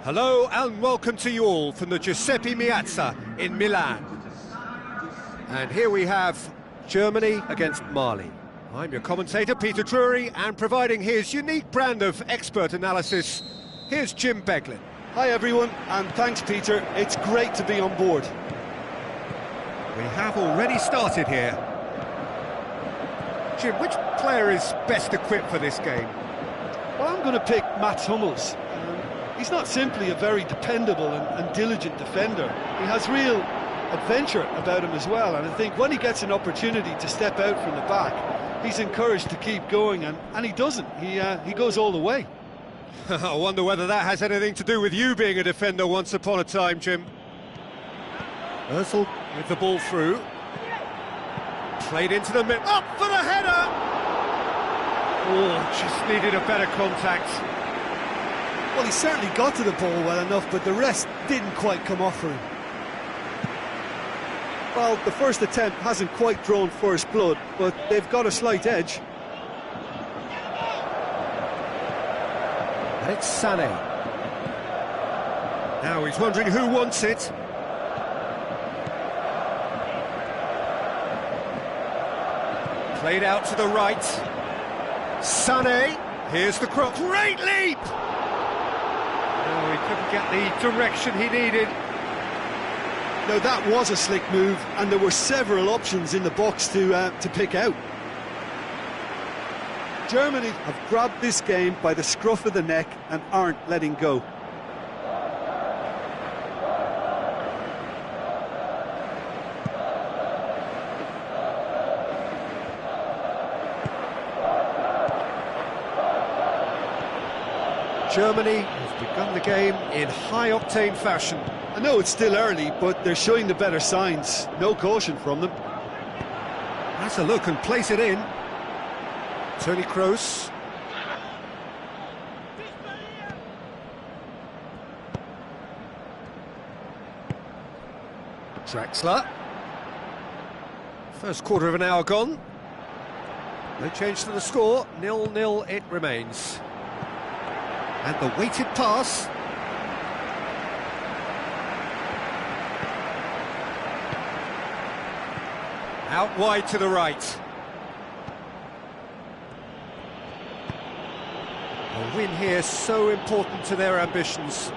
Hello and welcome to you all from the Giuseppe Meazza in Milan. And here we have Germany against Mali. I'm your commentator, Peter Drury, and providing his unique brand of expert analysis, here's Jim Beglin. Hi everyone, and thanks Peter, it's great to be on board. We have already started here. Jim, which player is best equipped for this game? Well, I'm going to pick Mats Hummels. He's not simply a very dependable and diligent defender. He has real adventure about him as well, and I think when he gets an opportunity to step out from the back, he's encouraged to keep going, and he doesn't. He goes all the way. I wonder whether that has anything to do with you being a defender once upon a time, Jim. Özil with the ball through. Played into the middle. Up for the header! Oh, just needed a better contact. Well, he certainly got to the ball well enough, but the rest didn't quite come off for him. Well, the first attempt hasn't quite drawn first blood, but they've got a slight edge. And it's Sané. Now he's wondering who wants it. Played out to the right. Sané, here's the cross. Great leap! Oh, he couldn't get the direction he needed. No, that was a slick move, and there were several options in the box to pick out. Germany have grabbed this game by the scruff of the neck and aren't letting go. Germany has begun the game in high-octane fashion. I know it's still early, but they're showing the better signs. No caution from them. That's a look and place it in. Toni Kroos. Draxler. First quarter of an hour gone. No change to the score. 0-0 it remains. And the weighted pass. Out wide to the right. A win here so important to their ambitions.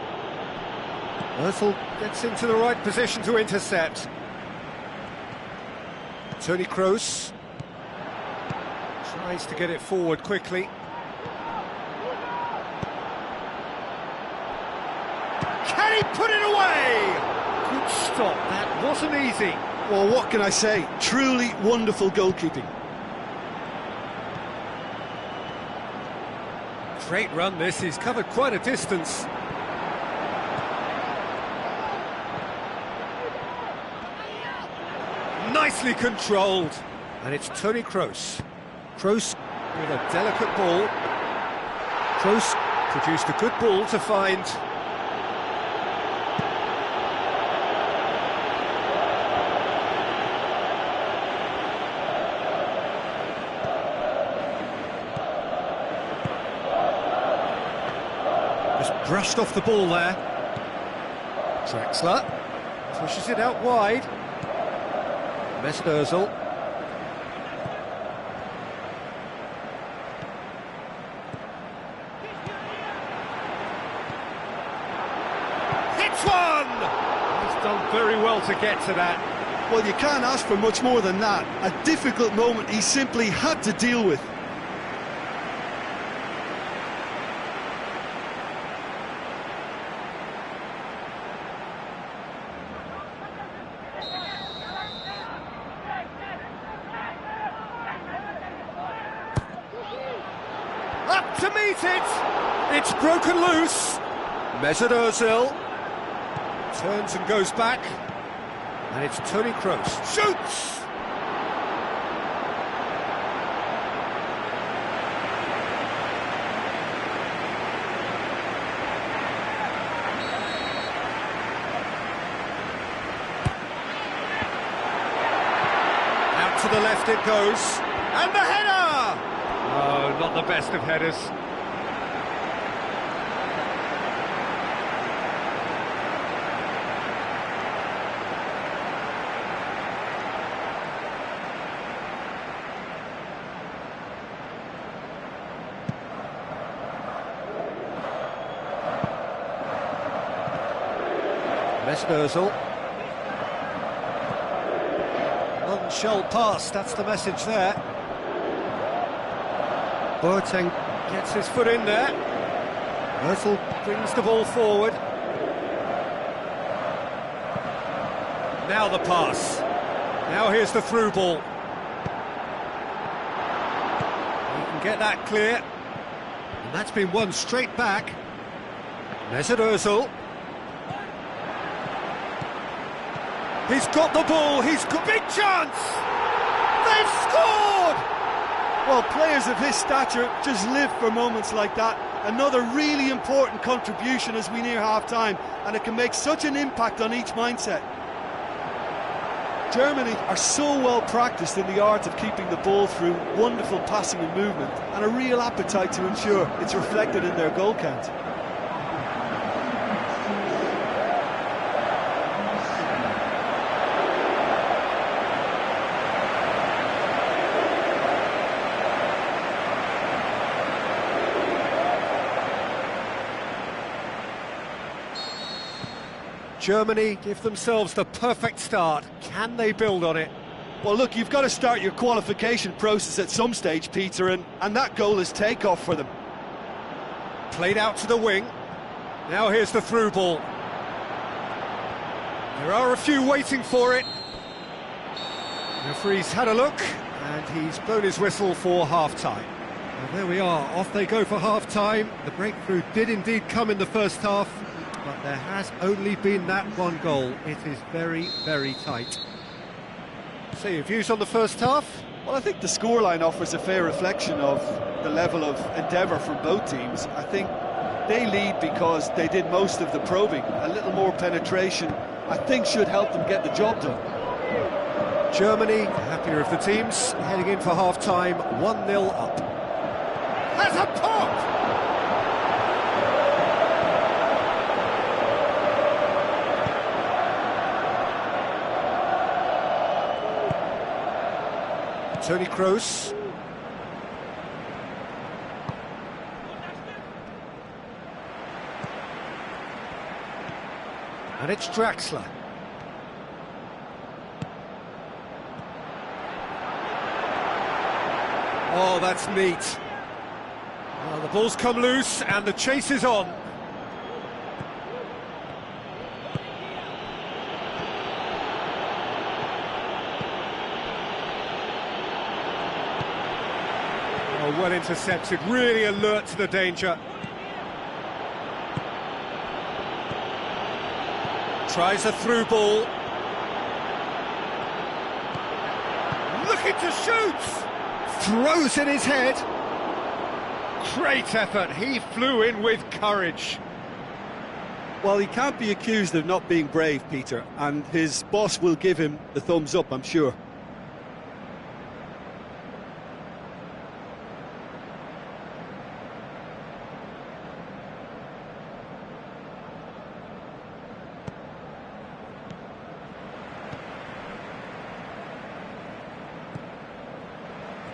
Özil gets into the right position to intercept. Toni Kroos tries to get it forward quickly. Can he put it away? Good stop, that wasn't easy. Well, what can I say? Truly wonderful goalkeeping. Great run this, he's covered quite a distance. Nicely controlled. And it's Toni Kroos. Kroos with a delicate ball. Kroos produced a good ball to find. Brushed off the ball there. Draxler pushes it out wide. Mesut Özil. Hits one! He's done very well to get to that. Well, you can't ask for much more than that. A difficult moment he simply had to deal with. Up to meet it! It's broken loose. Mesut Özil turns and goes back. And it's Toni Kroos. Shoots! Out to the left it goes. And the header! Oh, not the best of headers. Mesut Ozil. None shall pass, that's the message there. Boateng gets his foot in there. Ozil brings the ball forward. Now the pass. Now here's the through ball. He can get that clear. And that's been won straight back. Mesut Ozil. He's got the ball, he's got big chance! They've scored! Well, players of his stature just live for moments like that. Another really important contribution as we near half-time, and it can make such an impact on each mindset. Germany are so well practiced in the art of keeping the ball through wonderful passing and movement, and a real appetite to ensure it's reflected in their goal count. Germany give themselves the perfect start. Can they build on it? Well, look, you've got to start your qualification process at some stage, Peter, and that goal is takeoff for them. Played out to the wing. Now here's the through ball. There are a few waiting for it. The referee's had a look, and he's blown his whistle for half-time. Well, there we are, off they go for half-time. The breakthrough did indeed come in the first half, but there has only been that one goal. It is very, very tight. So your views on the first half? Well, I think the scoreline offers a fair reflection of the level of endeavour from both teams. I think they lead because they did most of the probing. A little more penetration, I think, should help them get the job done. Germany, the happier of the teams, heading in for half-time, 1-0 up. That's a pop! Toni Kroos. And it's Draxler. Oh, that's neat. Well, the ball's come loose and the chase is on. Oh, well intercepted, really alert to the danger. Tries a through ball. Looking to shoot! Throws in his head. Great effort, he flew in with courage. Well, he can't be accused of not being brave, Peter, and his boss will give him the thumbs up, I'm sure.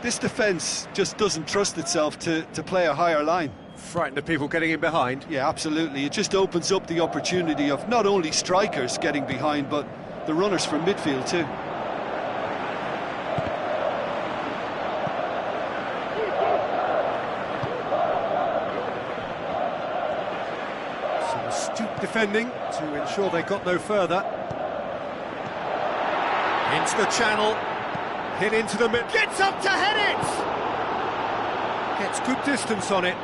This defence just doesn't trust itself to play a higher line. Frightened of people getting in behind? Yeah, absolutely. It just opens up the opportunity of not only strikers getting behind, but the runners from midfield too. Some astute defending to ensure they got no further. Into the channel. Hit into the mid, gets up to head it! Gets good distance on it.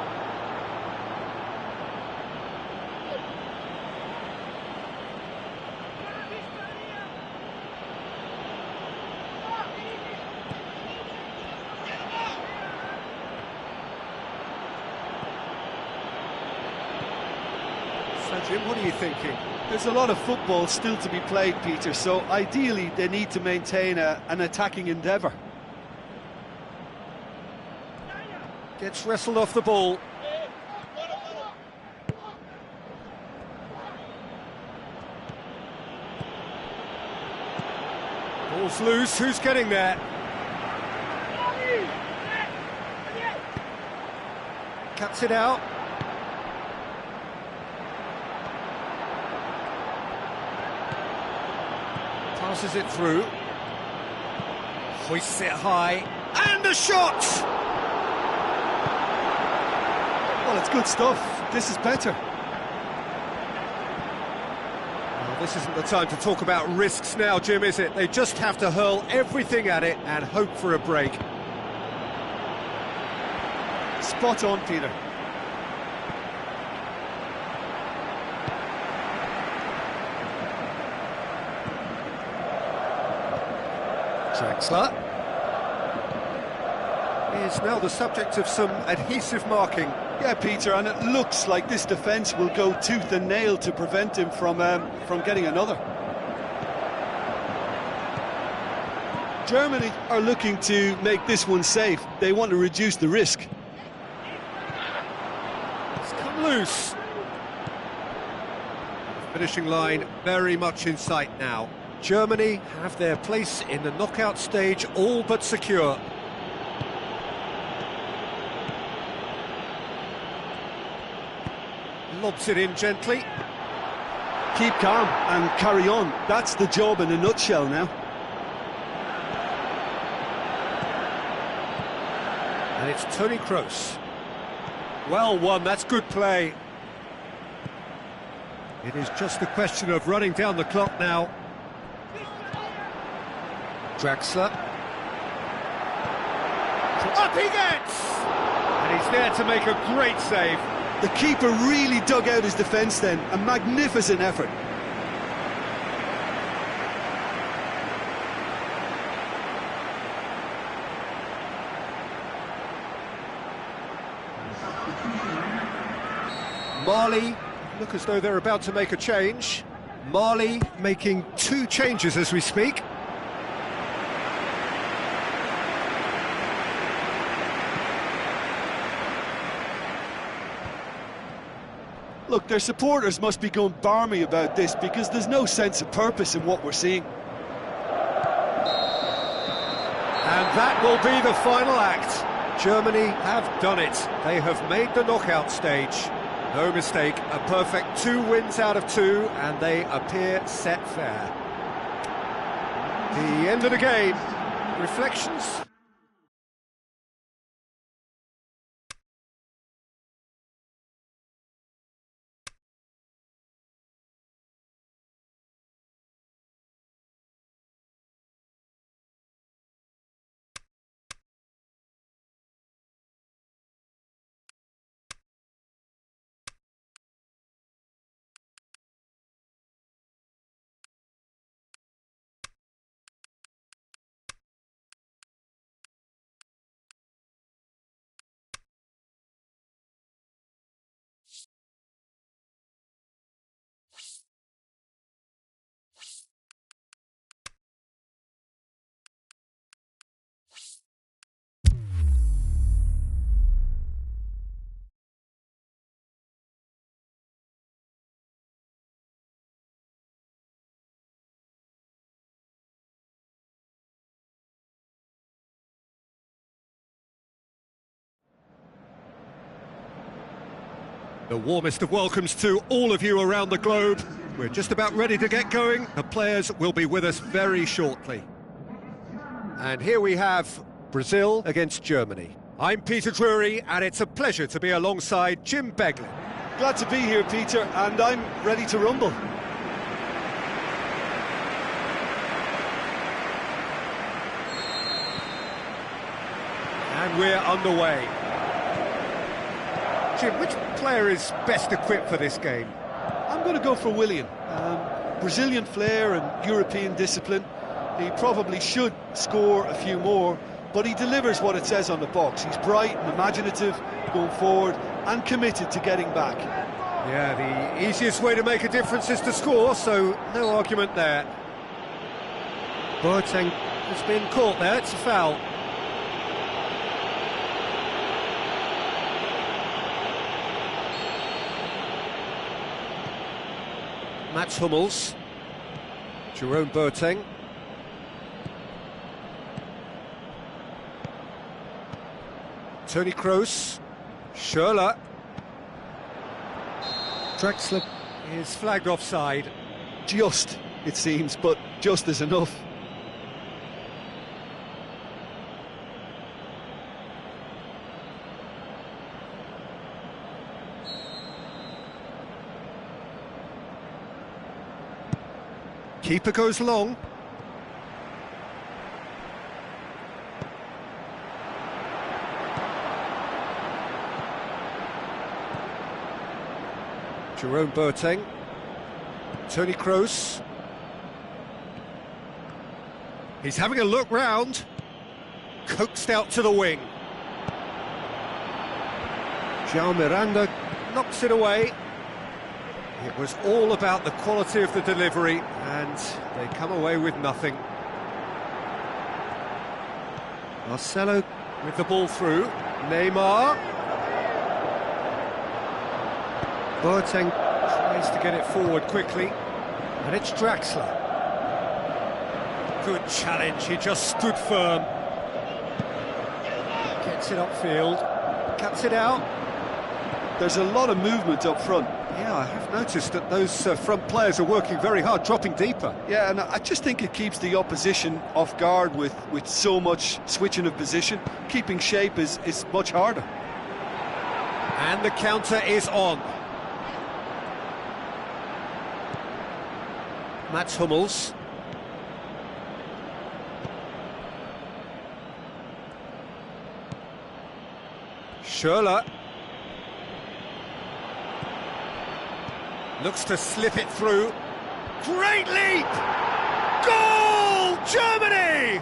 So Jim, what are you thinking? There's a lot of football still to be played, Peter, so ideally they need to maintain an attacking endeavour. Gets wrestled off the ball. Ball's loose, who's getting there? Cuts it out. passes it through. Hoists it high. And a shot! Well, it's good stuff. This is better. Well, this isn't the time to talk about risks now, Jim, is it? They just have to hurl everything at it and hope for a break. Spot on, Peter. Draxler is now the subject of some adhesive marking. Yeah, Peter, and it looks like this defence will go tooth and nail to prevent him from getting another. Germany are looking to make this one safe. They want to reduce the risk. It's come loose. Finishing line very much in sight now. Germany have their place in the knockout stage all but secure. Lobs it in gently. Keep calm and carry on. That's the job in a nutshell now. And it's Toni Kroos. Well won, that's good play. It is just a question of running down the clock now. Draxler. Up he gets! And he's there to make a great save. The keeper really dug out his defence then. A magnificent effort. Mali look as though they're about to make a change. Mali making 2 changes as we speak. Look, their supporters must be going barmy about this because there's no sense of purpose in what we're seeing. And that will be the final act. Germany have done it. They have made the knockout stage. No mistake, a perfect 2 wins out of 2, and they appear set fair. The end of the game. Reflections? The warmest of welcomes to all of you around the globe. We're just about ready to get going. The players will be with us very shortly. And here we have Brazil against Germany. I'm Peter Drury, and it's a pleasure to be alongside Jim Beglin. Glad to be here, Peter, and I'm ready to rumble. And we're underway. Jim, which player is best equipped for this game? I'm going to go for Willian. Brazilian flair and European discipline. He probably should score a few more, but he delivers what it says on the box. He's bright and imaginative, going forward, and committed to getting back. Yeah, the easiest way to make a difference is to score, so no argument there. Boateng has been caught there, it's a foul. Mats Hummels, Jerome Boateng. Toni Kroos, Schürrle. Draxler is flagged offside. Just. it seems, but just is enough. Keeper goes long. Jerome Boateng. Tony Kroos. He's having a look round. Coaxed out to the wing. João Miranda knocks it away. It was all about the quality of the delivery, and they come away with nothing. Marcelo with the ball through. Neymar. Boateng tries to get it forward quickly, and it's Draxler. Good challenge, he just stood firm. Gets it upfield, cuts it out. There's a lot of movement up front. Yeah, I have noticed that those front players are working very hard, dropping deeper. Yeah, and I just think it keeps the opposition off guard with so much switching of position. Keeping shape is much harder. And the counter is on. Mats Hummels. Schürrle. Looks to slip it through. Great leap! Goal! Germany!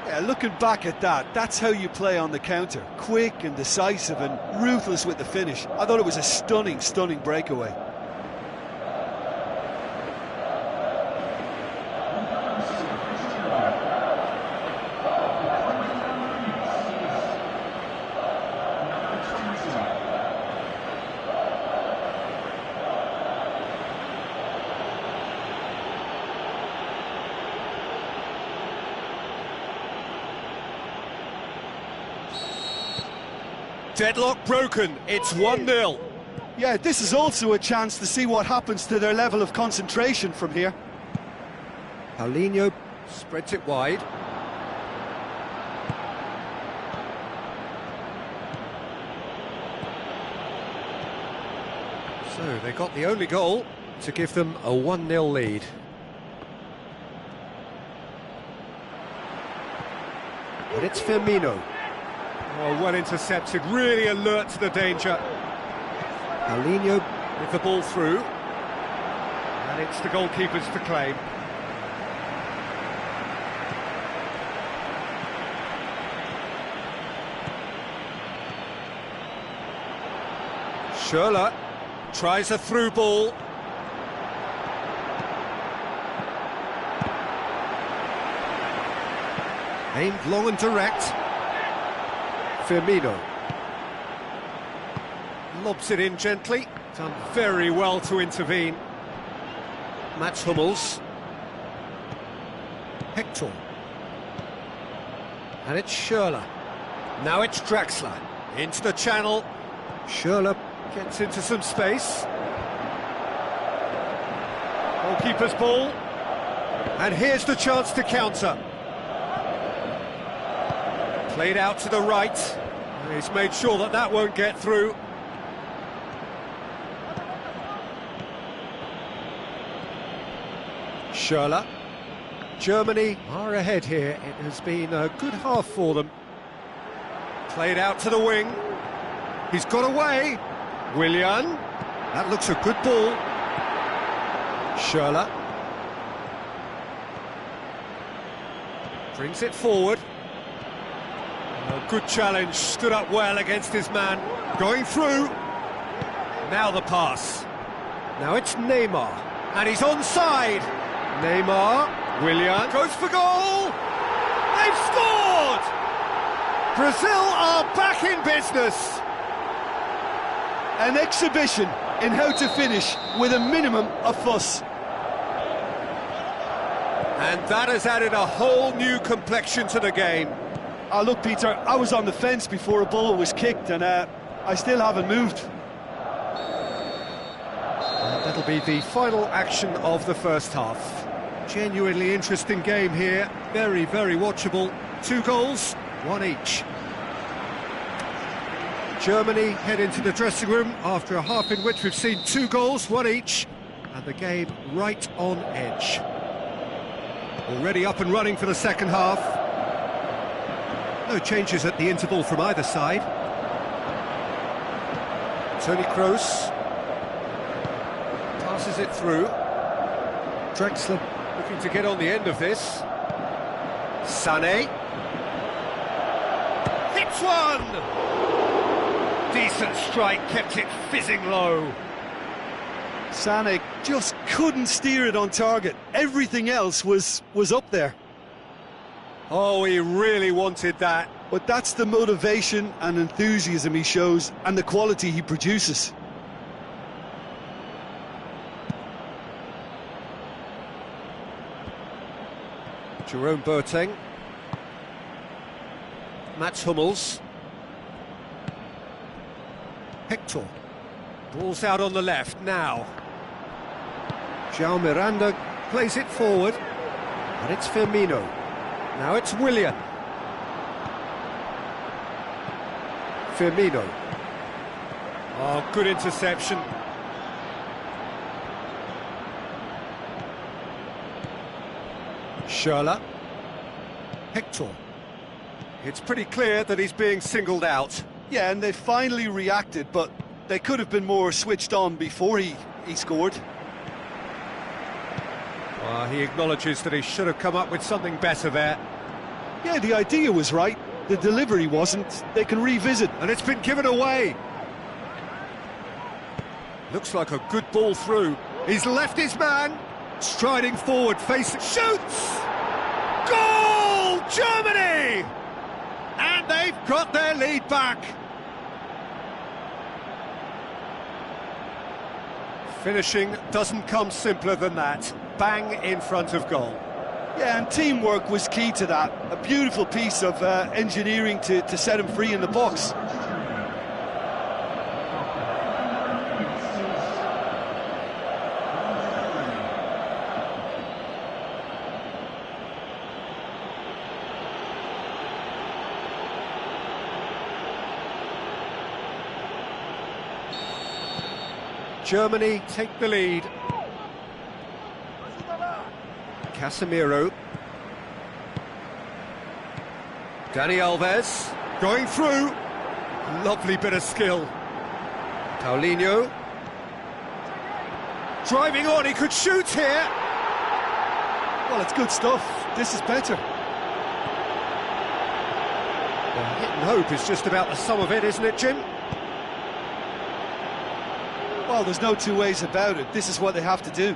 Yeah, looking back at that, that's how you play on the counter. Quick and decisive and ruthless with the finish. I thought it was a stunning, stunning breakaway. Deadlock broken, it's 1-0. Yeah, this is also a chance to see what happens to their level of concentration from here. Paulinho spreads it wide. So they got the only goal to give them a 1-0 lead. And it's Firmino. Oh, well intercepted, really alert to the danger. Paulinho with the ball through. And it's the goalkeepers to claim. Schürrle tries a through ball. Aimed long and direct. Firmino lobs it in gently, done very well to intervene. Mats Hummels. Hector. And it's Schürrle. Now it's Draxler. Into the channel. Schürrle gets into some space. Goalkeeper's ball. And here's the chance to counter. Played out to the right. He's made sure that that won't get through. Schürrle. Germany are ahead here. It has been a good half for them. Played out to the wing. He's got away. Willian. That looks a good ball. Schürrle. Brings it forward. A good challenge, stood up well against his man. Going through. Now the pass. Now it's Neymar. And he's onside. Neymar. Willian. Goes for goal. They've scored! Brazil are back in business. An exhibition in how to finish with a minimum of fuss. And that has added a whole new complexion to the game. Look, Peter, I was on the fence before a ball was kicked, and I still haven't moved. That'll be the final action of the first half. Genuinely interesting game here, very, very watchable. 2 goals, 1 each. Germany head into the dressing room after a half in which we've seen 2 goals, 1 each, and the game right on edge. Already up and running for the second half. No changes at the interval from either side. Toni Kroos passes it through. Drexler looking to get on the end of this. Sané hits one! Decent strike, kept it fizzing low. Sané just couldn't steer it on target. Everything else was up there. Oh, he really wanted that. But that's the motivation and enthusiasm he shows and the quality he produces. Jerome Boateng. Mats Hummels. Hector. Ball's out on the left now. João Miranda plays it forward. And it's Firmino. Now it's Willian. Firmino. Oh, good interception. Schürrle. Hector. It's pretty clear that he's being singled out. Yeah, and they finally reacted, but they could have been more switched on before he scored. He acknowledges that he should have come up with something better there. Yeah, the idea was right, the delivery wasn't. They can revisit. And it's been given away. Looks like a good ball through. He's left his man, striding forward, facing... Shoots! Goal! Germany! And they've got their lead back. Finishing doesn't come simpler than that. Bang in front of goal. Yeah, and teamwork was key to that. A beautiful piece of engineering to set him free in the box. Germany take the lead. Casemiro. Dani Alves going through. Lovely bit of skill. Paulinho. Driving on, he could shoot here. Well, it's good stuff. This is better. Well, hit and hope is just about the sum of it, isn't it, Jim? Well, there's no two ways about it. This is what they have to do.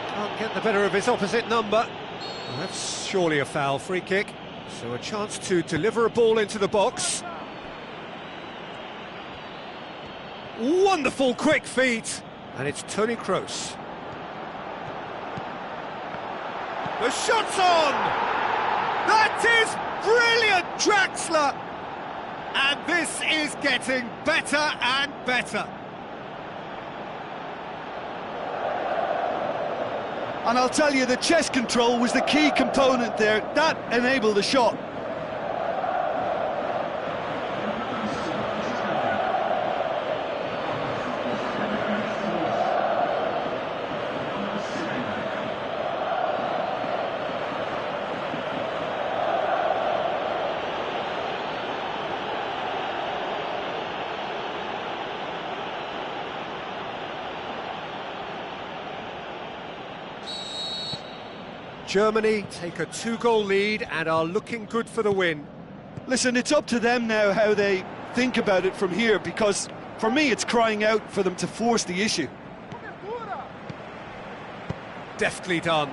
Can't get the better of his opposite number. Well, that's surely a foul. Free kick. So a chance to deliver a ball into the box. Wonderful quick feet. And it's Toni Kroos. The shot's on! That is brilliant, Draxler! And this is getting better and better. And I'll tell you, the chest control was the key component there. That enabled the shot. Germany take a 2-goal lead and are looking good for the win. Listen, it's up to them now how they think about it from here, because for me it's crying out for them to force the issue. Deftly done.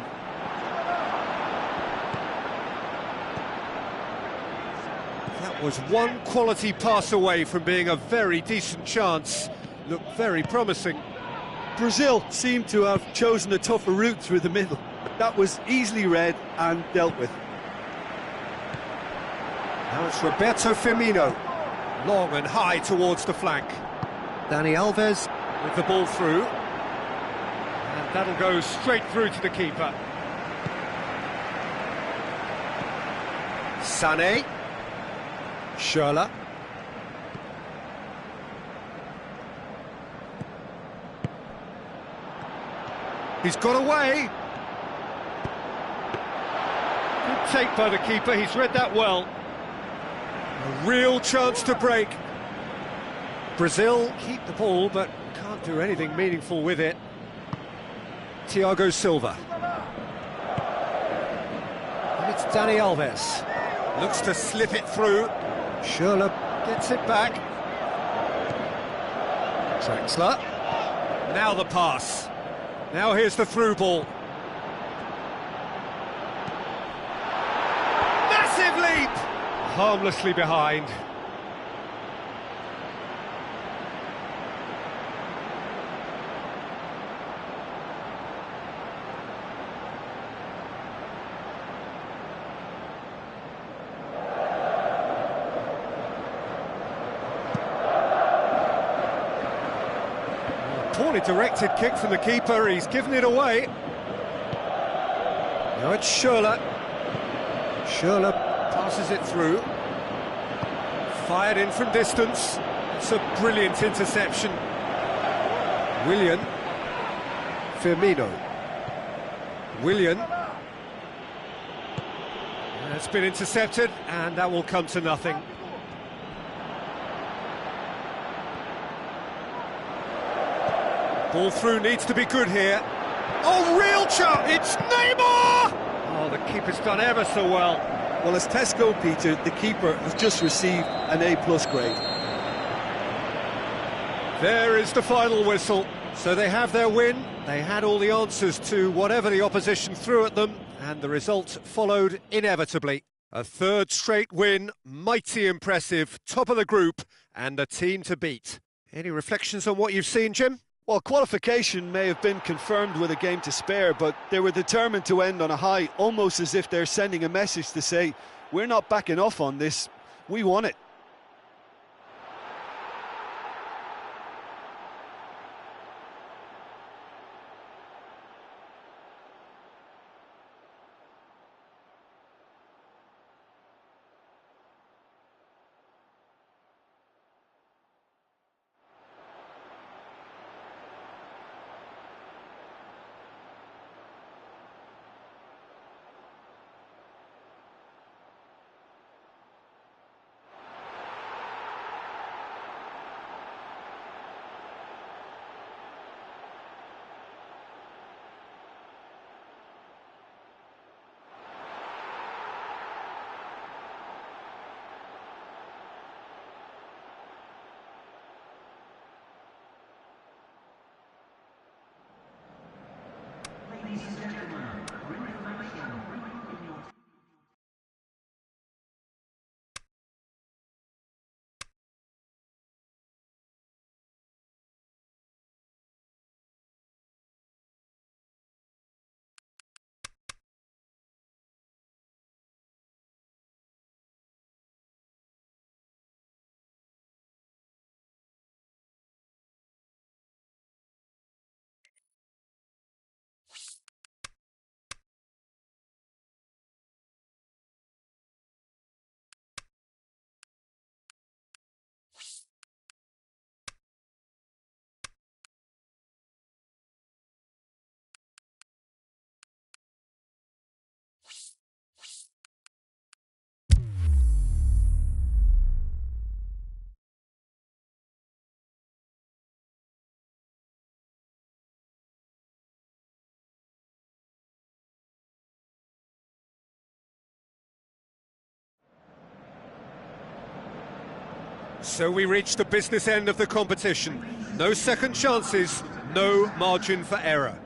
That was one quality pass away from being a very decent chance. Looked very promising. Brazil seemed to have chosen a tougher route through the middle. That was easily read and dealt with. Now it's Roberto Firmino. Long and high towards the flank. Dani Alves with the ball through. And that'll go straight through to the keeper. Sané. Schürrle. He's got away. Good take by the keeper, he's read that well. A real chance to break. Brazil keep the ball, but can't do anything meaningful with it. Thiago Silva. And it's Dani Alves. Looks to slip it through. Schürrle gets it back. Draxler. Now the pass. Now here's the through ball. Massive leap! Harmlessly behind. Poorly directed kick from the keeper, he's given it away. Now it's Schürrle. Schürrle passes it through. Fired in from distance. It's a brilliant interception. Willian. Firmino. Willian. It's been intercepted, and that will come to nothing. Ball through needs to be good here. Oh, real chance! It's Neymar! Oh, the keeper's done ever so well. Well, as Tesco, Peter, the keeper has just received an A+ grade. There is the final whistle. So they have their win. They had all the answers to whatever the opposition threw at them, and the result followed inevitably. A third straight win, mighty impressive, top of the group, and a team to beat. Any reflections on what you've seen, Jim? Well, qualification may have been confirmed with a game to spare, but they were determined to end on a high, almost as if they're sending a message to say, we're not backing off on this, we won it. So we reach the business end of the competition. No second chances, no margin for error.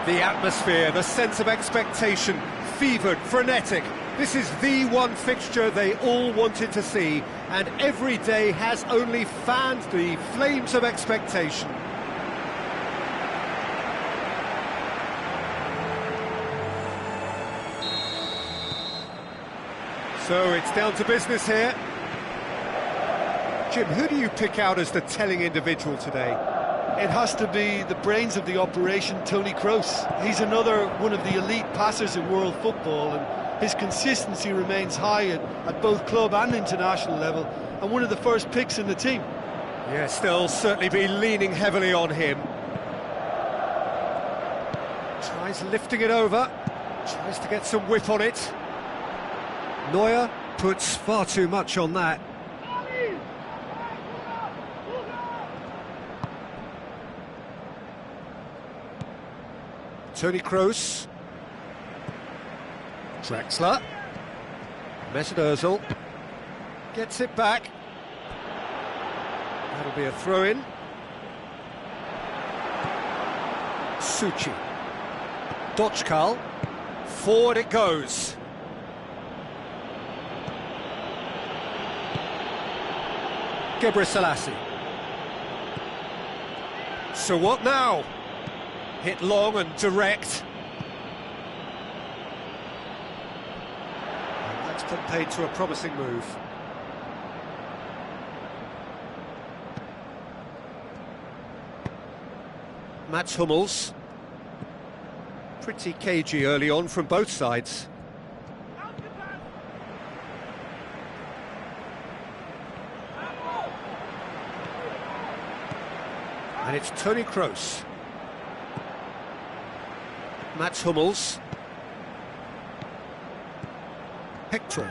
The atmosphere, the sense of expectation, fevered, frenetic. This is the one fixture they all wanted to see, and every day has only fanned the flames of expectation. So it's down to business here. Jim, who do you pick out as the telling individual today? It has to be the brains of the operation, Toni Kroos. He's another one of the elite passers in world football, and his consistency remains high at both club and international level, and one of the first picks in the team. Yes, they'll certainly be leaning heavily on him. Tries lifting it over, tries to get some whip on it. Neuer puts far too much on that. Toni Kroos. Draxler. Mesut Ozil. Gets it back. That'll be a throw-in. Suchi. Dochkal. Forward it goes. Gebrselassie. So what now? Hit long and direct. And that's put paid to a promising move. Mats Hummels. Pretty cagey early on from both sides. And it's Toni Kroos. Mats Hummels. Hector.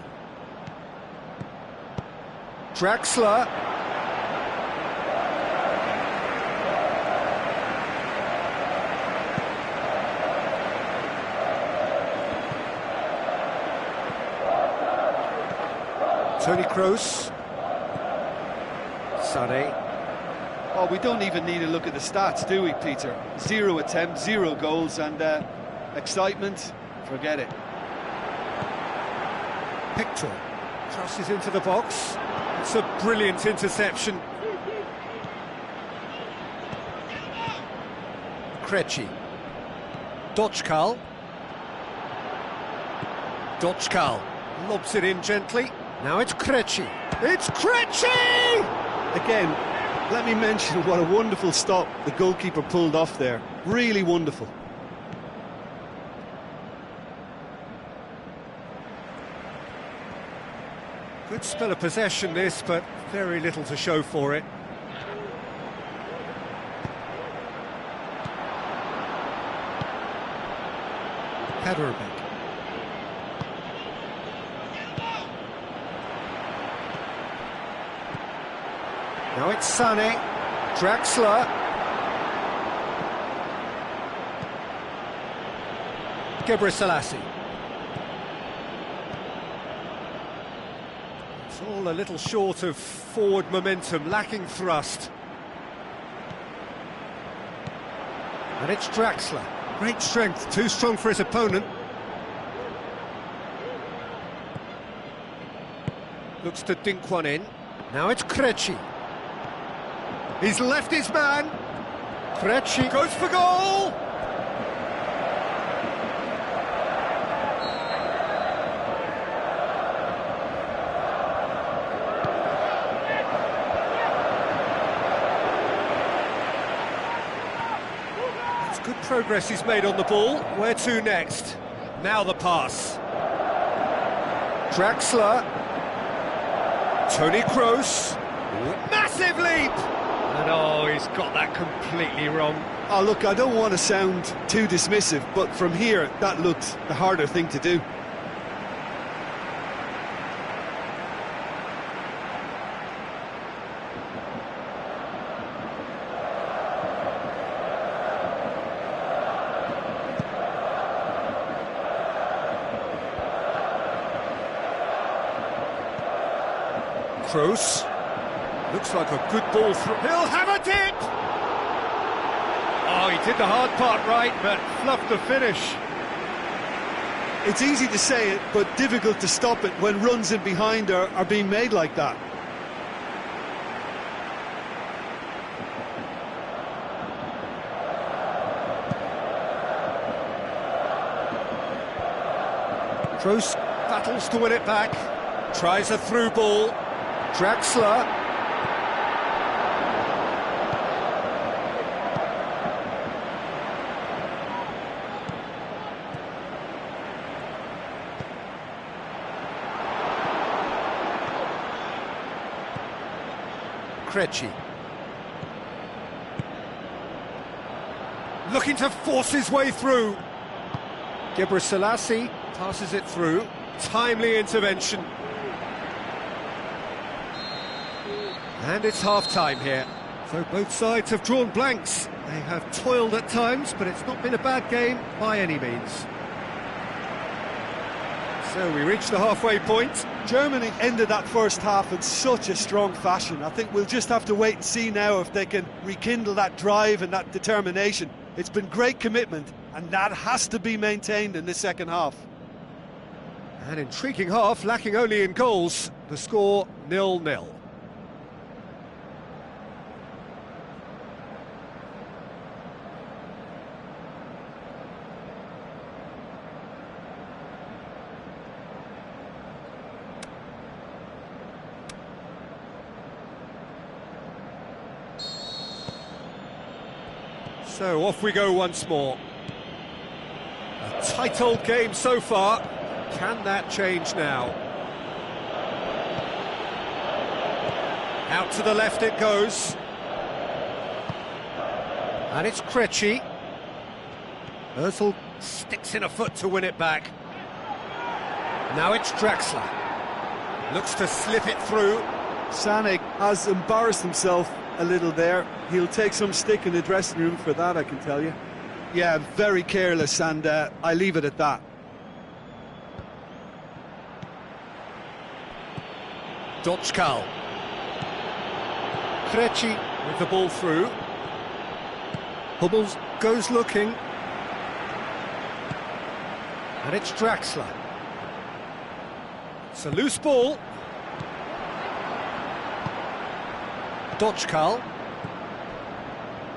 Draxler. Toni Kroos. Sané. Oh, we don't even need to look at the stats, do we, Peter? 0 attempts, 0 goals, and excitement, forget it. Hector crosses into the box. It's a brilliant interception. Krejci. Dochkal. Dochkal lobs it in gently. Now it's Krejci. It's Krejci! Again, let me mention what a wonderful stop the goalkeeper pulled off there. Really wonderful. Good spell of possession this, but very little to show for it. Kaderabek. Now it's Sané. Draxler. Gebrselassie. It's all a little short of forward momentum, lacking thrust. And it's Draxler. Great strength, too strong for his opponent. Looks to dink one in. Now it's Krejci. He's left his man. Krejci goes for goal. It's good progress he's made on the ball. Where to next? Now the pass. Draxler. Toni Kroos. Massive leap! And oh, he's got that completely wrong. Oh, look, I don't want to sound too dismissive, but from here, that looked the harder thing to do. Kroos. Looks like a good ball through. He'll have a dip! Oh, he did the hard part right, but fluffed the finish. It's easy to say it, but difficult to stop it when runs in behind are being made like that. Kroos battles to win it back. Tries a through ball. Draxler. Krejci. Looking to force his way through. Gebrselassie passes it through. Timely intervention. And it's half-time here. So both sides have drawn blanks. They have toiled at times, but it's not been a bad game by any means. So we reach the halfway point. Germany ended that first half in such a strong fashion. I think we'll just have to wait and see now if they can rekindle that drive and that determination. It's been great commitment, and that has to be maintained in the second half. An intriguing half, lacking only in goals. The score 0-0. So off we go once more. A tight old game so far. Can that change now? Out to the left it goes. And it's Krejci. Özil sticks in a foot to win it back. Now it's Draxler. Looks to slip it through. Sané has embarrassed himself a little there. He'll take some stick in the dressing room for that, I can tell you. Yeah, very careless, and I leave it at that. Dochkal. Krejci with the ball through. Hummels goes looking. And it's Draxler. It's a loose ball. Dochkal.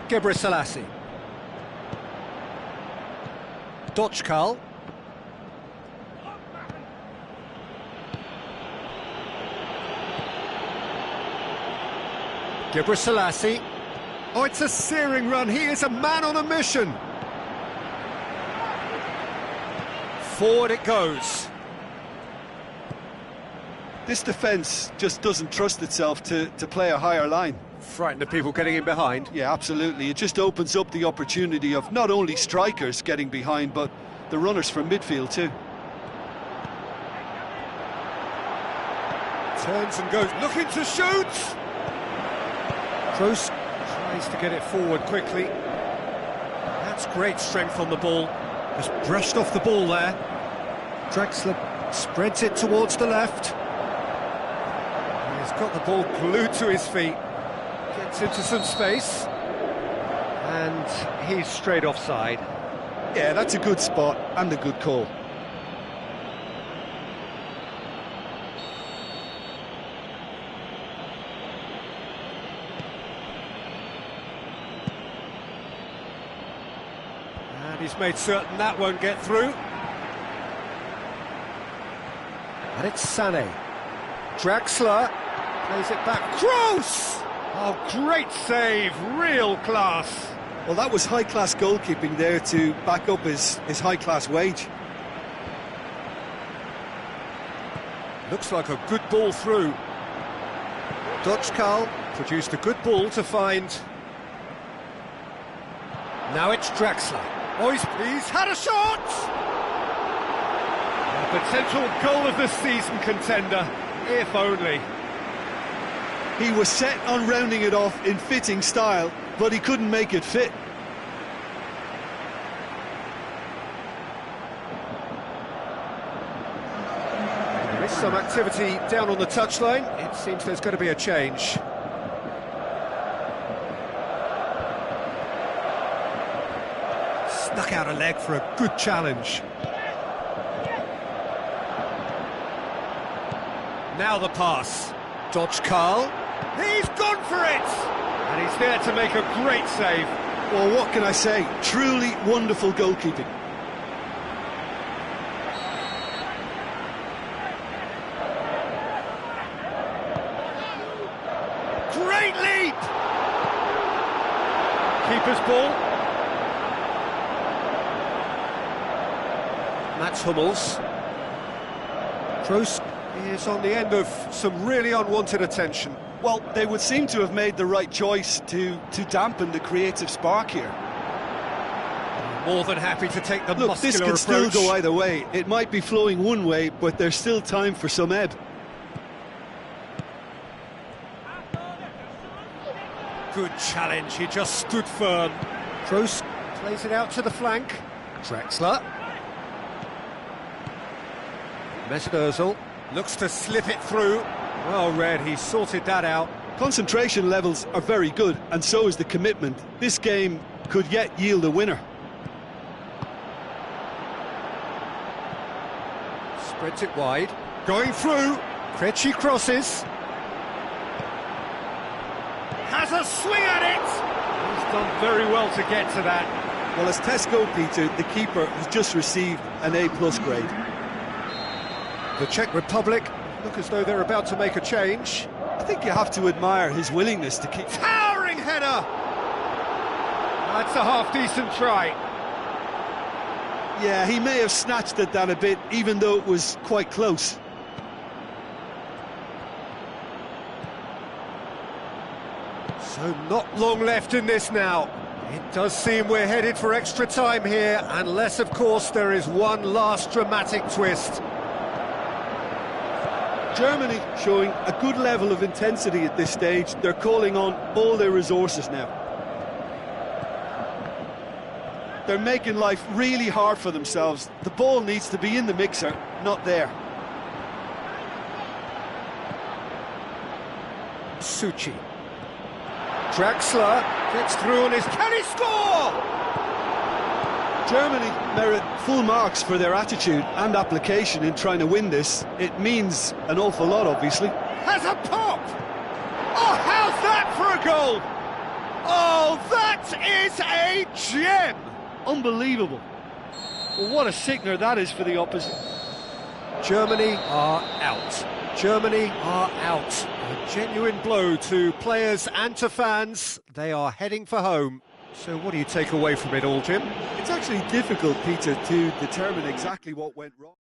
Gebrselassie. Dochkal. Gebrselassie. Oh, it's a searing run. He is a man on a mission. Forward it goes. This defence just doesn't trust itself to play a higher line. Frightened of people getting in behind. Yeah, absolutely. It just opens up the opportunity of not only strikers getting behind, but the runners from midfield too. Turns and goes, looking to shoot! Kroos tries to get it forward quickly. That's great strength on the ball. Just brushed off the ball there. Draxler spreads it towards the left. He's got the ball glued to his feet. Gets into some space. And he's straight offside. Yeah, that's a good spot and a good call. And he's made certain that won't get through. And it's Sané. Draxler plays it back. Kroos! Oh, great save, real class. Well, that was high-class goalkeeping there to back up his high-class wage. Looks like a good ball through. Dochkal produced a good ball to find. Now it's Draxler. Oh, he's had a shot! A potential goal of the season contender, if only. He was set on rounding it off in fitting style, but he couldn't make it fit. There is some activity down on the touchline. It seems there's going to be a change. Stuck out a leg for a good challenge. Now the pass. Dochkal. He's gone for it! And he's there to make a great save. Well, what can I say? Truly wonderful goalkeeping. Great leap! Keeper's ball. Mats Hummels. Kroos is on the end of some really unwanted attention. Well, they would seem to have made the right choice to dampen the creative spark here. More than happy to take the Look, muscular this can approach. still go either way. It might be flowing one way, but there's still time for some ebb. Good challenge, he just stood firm. Kroos plays it out to the flank. Drexler. Mesut Ozil looks to slip it through. Well read, he sorted that out. Concentration levels are very good, and so is the commitment. This game could yet yield a winner. Spreads it wide. Going through. Krejci crosses. Has a swing at it! He's done very well to get to that. Well, as tests go, Peter, the keeper has just received an A+ grade. The Czech Republic look as though they're about to make a change. I think you have to admire his willingness to keep... Towering header! That's a half-decent try. Yeah, he may have snatched at that a bit, even though it was quite close. So not long left in this now. It does seem we're headed for extra time here, unless, of course, there is one last dramatic twist. Germany showing a good level of intensity at this stage. They're calling on all their resources now. They're making life really hard for themselves. The ball needs to be in the mixer, not there. Suchi. Draxler gets through on his... Can he score? Germany merit full marks for their attitude and application in trying to win this. It means an awful lot, obviously. Has a pop! Oh, how's that for a goal? Oh, that is a gem! Unbelievable. Well, what a sickener that is for the opposite. Germany are out. Germany are out. A genuine blow to players and to fans. They are heading for home. So what do you take away from it all, Jim? It's actually difficult, Peter, to determine exactly what went wrong.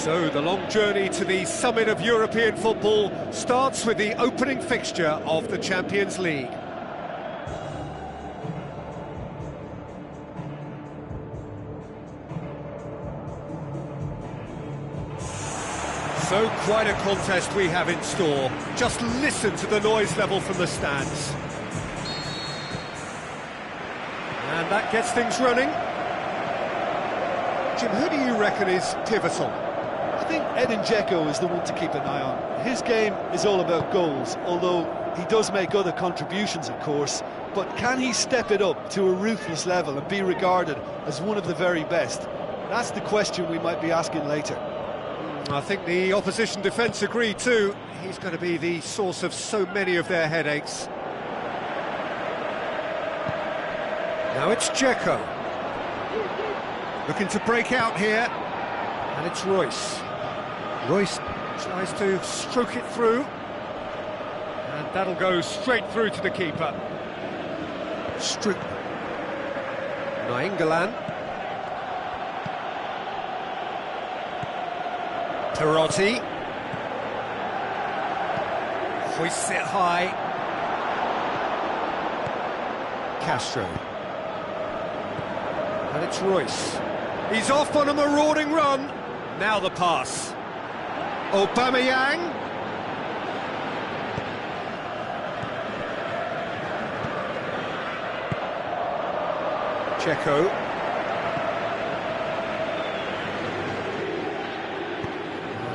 So the long journey to the summit of European football starts with the opening fixture of the Champions League. So quite a contest we have in store. Just listen to the noise level from the stands. And that gets things running. Jim, who do you reckon is pivotal? I think Edin Dzeko is the one to keep an eye on. His game is all about goals, although he does make other contributions, of course. But can he step it up to a ruthless level and be regarded as one of the very best? That's the question we might be asking later. I think the opposition defence agree too. He's going to be the source of so many of their headaches. Now it's Dzeko. Looking to break out here. And it's Royce. Royce tries to stroke it through. And that'll go straight through to the keeper. Nainggolan. Perotti. Hoists it high. Castro. And it's Royce. He's off on a marauding run. Now the pass. Aubameyang. Dzeko.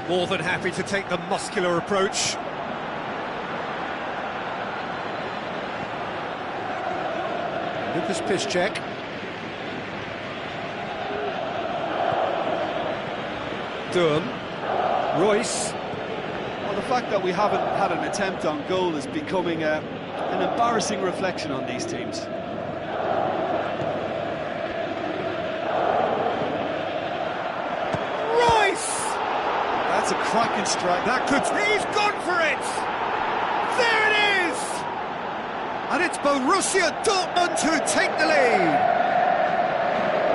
More than happy to take the muscular approach. Lucas Piszczek. Durham. Royce. Well, the fact that we haven't had an attempt on goal is becoming an embarrassing reflection on these teams. That's a cracking strike. That could... He's gone for it! There it is! And it's Borussia Dortmund who take the lead.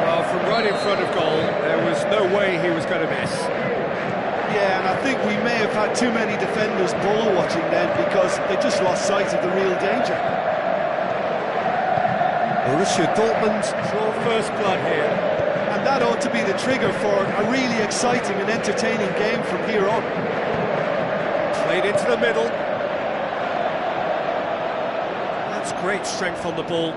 Well, from right in front of goal, there was no way he was going to miss. Yeah, and I think we may have had too many defenders ball watching then because they just lost sight of the real danger. Borussia Dortmund draw first blood here. And that ought to be the trigger for a really exciting and entertaining game from here on. Played into the middle. That's great strength on the ball.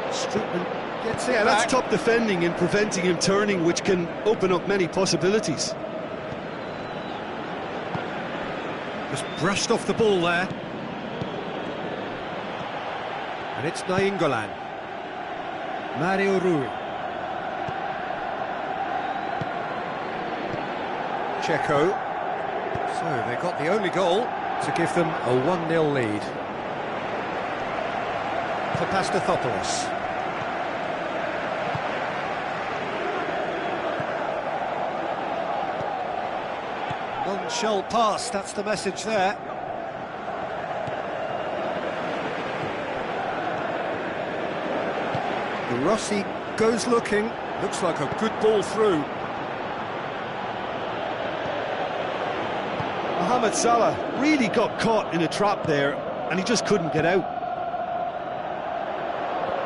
Strootman gets it back. That's top defending and preventing him turning, which can open up many possibilities. Just brushed off the ball there. And it's Nainggolan. Mario Rui. Dzeko. So they got the only goal to give them a 1-0 lead. Papastathopoulos. None shall pass, that's the message there. Rossi goes looking, looks like a good ball through. Mohamed Salah really got caught in a trap there and he just couldn't get out.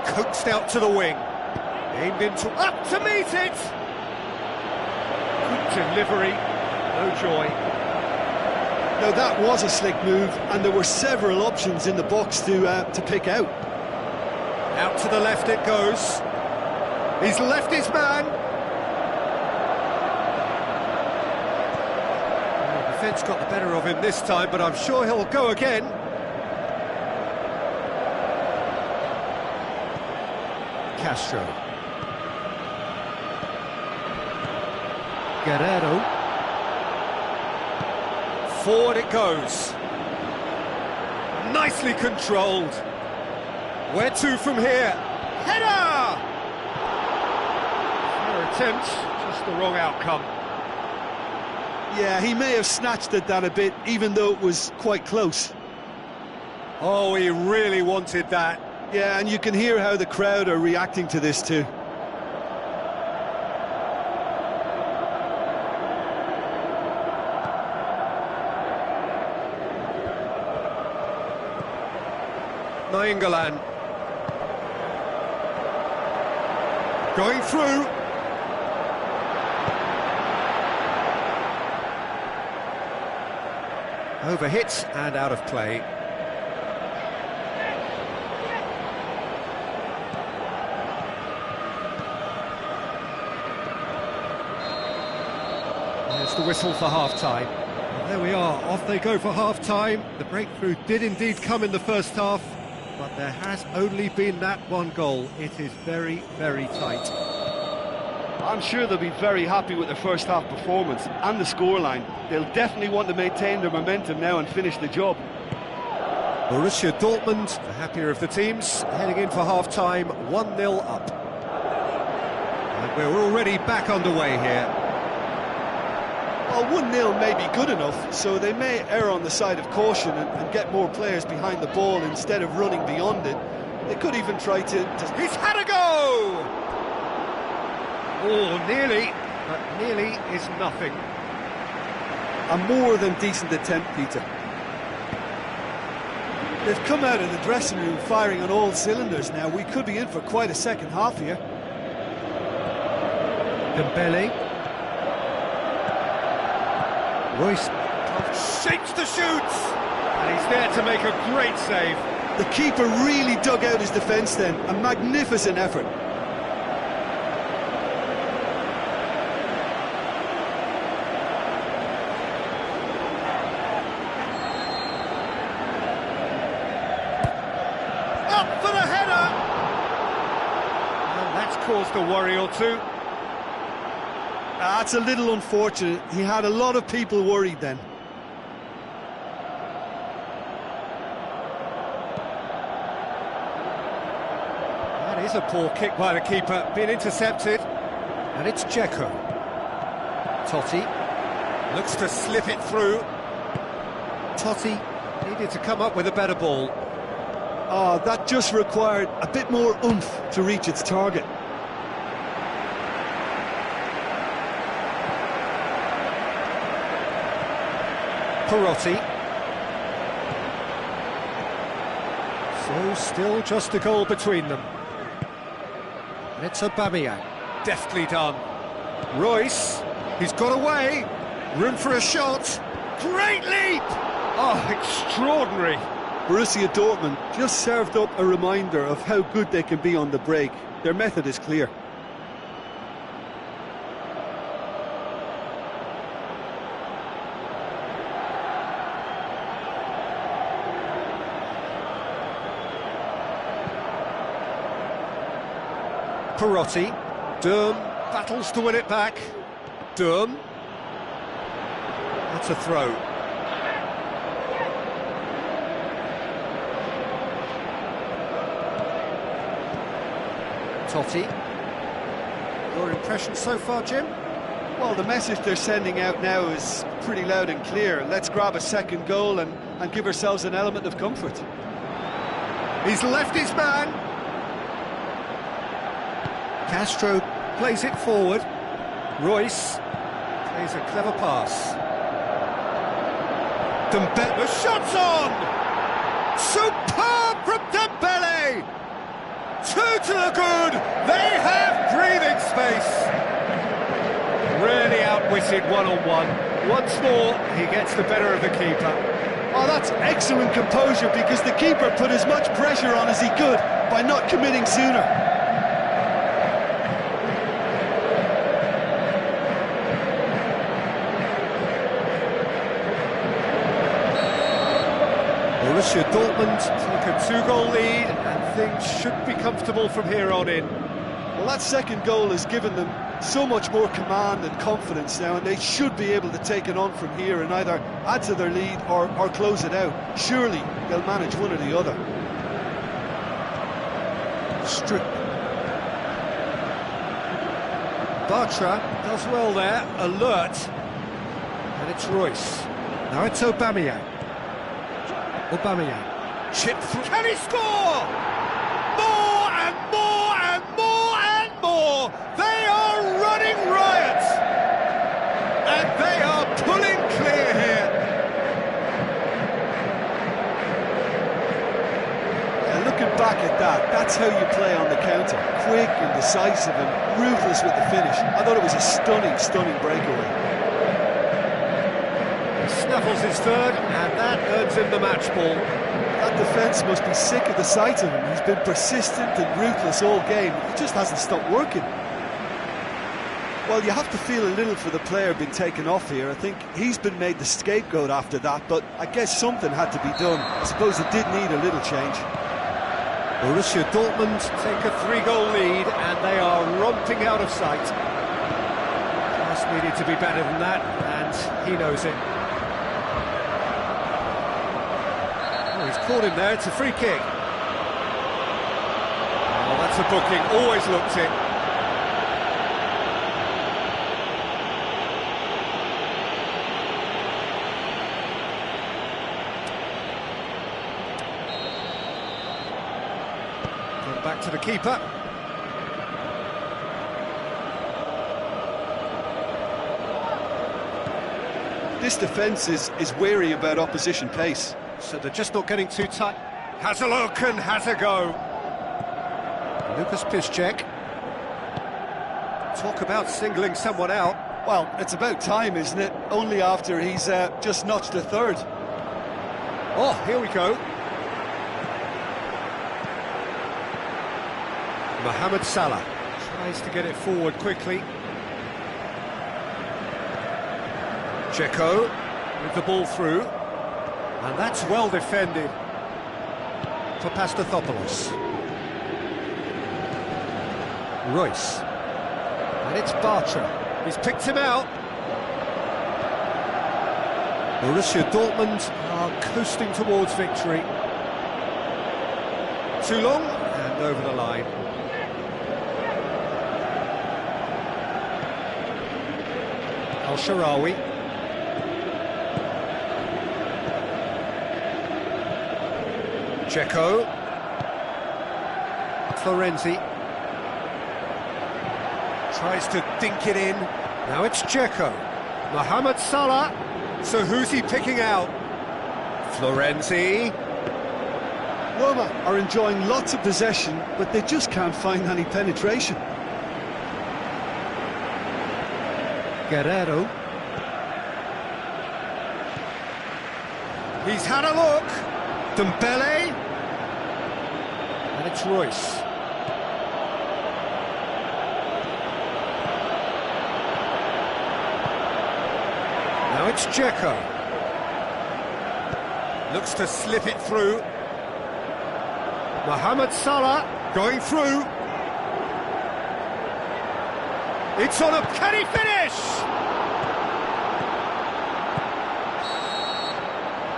Coaxed out to the wing. Aimed into... Up to meet it! Good delivery, no joy. Now that was a slick move and there were several options in the box to pick out. Out to the left it goes. He's left his man. Well, the defence got the better of him this time, but I'm sure he'll go again. Castro. Guerrero. Forward it goes. Nicely controlled. Where to from here? Header! Fair attempt, just the wrong outcome. Yeah, he may have snatched at that a bit, even though it was quite close. Oh, he really wanted that. Yeah, and you can hear how the crowd are reacting to this too. Nainggolan. Going through. Overhit and out of play. There's the whistle for half-time. There we are, off they go for half-time. The breakthrough did indeed come in the first half, but there has only been that one goal. It is very, very tight. I'm sure they'll be very happy with their first half performance and the scoreline. They'll definitely want to maintain their momentum now and finish the job. Borussia Dortmund, the happier of the teams, heading in for half-time, 1-0 up. And we're already back underway here. Well, 1-0 may be good enough, so they may err on the side of caution and get more players behind the ball instead of running beyond it. They could even try to... He's had a go! Oh, nearly, but nearly is nothing. A more than decent attempt, Peter. They've come out of the dressing room firing on all cylinders now. We could be in for quite a second half here. Dembele. Royce shapes the shoots, and he's there to make a great save. The keeper really dug out his defence then. A magnificent effort. Up for the header! And that's caused a worry or two. That's a little unfortunate. He had a lot of people worried then. That is a poor kick by the keeper, being intercepted. And it's Dzeko. Totti looks to slip it through. Totti needed to come up with a better ball. Oh, that just required a bit more oomph to reach its target. Perotti. So still just a goal between them. And it's Aubameyang. Deftly done. Royce, he's got away. Room for a shot. Great leap! Oh, extraordinary. Borussia Dortmund just served up a reminder of how good they can be on the break. Their method is clear. Perotti. Durm battles to win it back. Durm. That's a throw. Totti. Your impression so far, Jim? Well, the message they're sending out now is pretty loud and clear. Let's grab a second goal and give ourselves an element of comfort. He's left his man. Castro plays it forward. Royce plays a clever pass. Dembele, the shot's on! Superb from Dembele! Two to the good, they have breathing space. Really outwitted one-on-one. Once more, he gets the better of the keeper. Oh, that's excellent composure because the keeper put as much pressure on as he could by not committing sooner. Borussia Dortmund take a two-goal lead and things should be comfortable from here on in. Well, that second goal has given them so much more command and confidence now, and they should be able to take it on from here and either add to their lead or close it out. Surely they'll manage one or the other. Strip. Bartra does well there, alert. And it's Royce. Now it's Aubameyang. Aubameyang. Chip through. Can he score? More and more and more and more. They are running riot. And they are pulling clear here. Yeah, That's how you play on the counter. Quick and decisive and ruthless with the finish. I thought it was a stunning breakaway. Snaffles his third, and that earns him the match ball. That defence must be sick of the sight of him. He's been persistent and ruthless all game. He just hasn't stopped working. Well, you have to feel a little for the player being taken off here. I think he's been made the scapegoat after that, but I guess something had to be done. I suppose it did need a little change. Borussia Dortmund take a 3-goal lead, and they are romping out of sight. Just needed to be better than that, and he knows it. Oh, he's caught him there, it's a free kick. Oh, that's a booking, always looked it. Back to the keeper. This defence is wary about opposition pace. So they're just not getting too tight. Has a look and has a go. Lucas Piszczek. Talk about singling someone out. Well, it's about time, isn't it? Only after he's just notched a third. Oh, here we go. Mohamed Salah tries to get it forward quickly. Dzeko with the ball through, and that's well defended for Pastathopoulos. Royce, and it's Bartra. He's picked him out. Borussia Dortmund are coasting towards victory. Too long, and over the line. Al-Sharawi. Dzeko. Florenzi. Tries to dink it in. Now it's Dzeko. Mohamed Salah. So who's he picking out? Florenzi. Roma are enjoying lots of possession, but they just can't find any penetration. Guerrero. He's had a look. Dembele. And it's Royce. Now it's Dzeko. Looks to slip it through. Mohamed Salah going through. It's on a... Can he finish?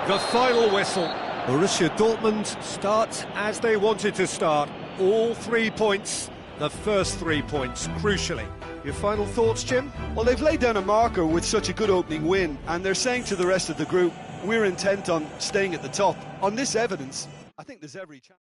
The final whistle. Borussia Dortmund start as they wanted to start. All 3 points, the first 3 points, crucially. Your final thoughts, Jim? Well, they've laid down a marker with such a good opening win, and they're saying to the rest of the group, we're intent on staying at the top. On this evidence, I think there's every chance.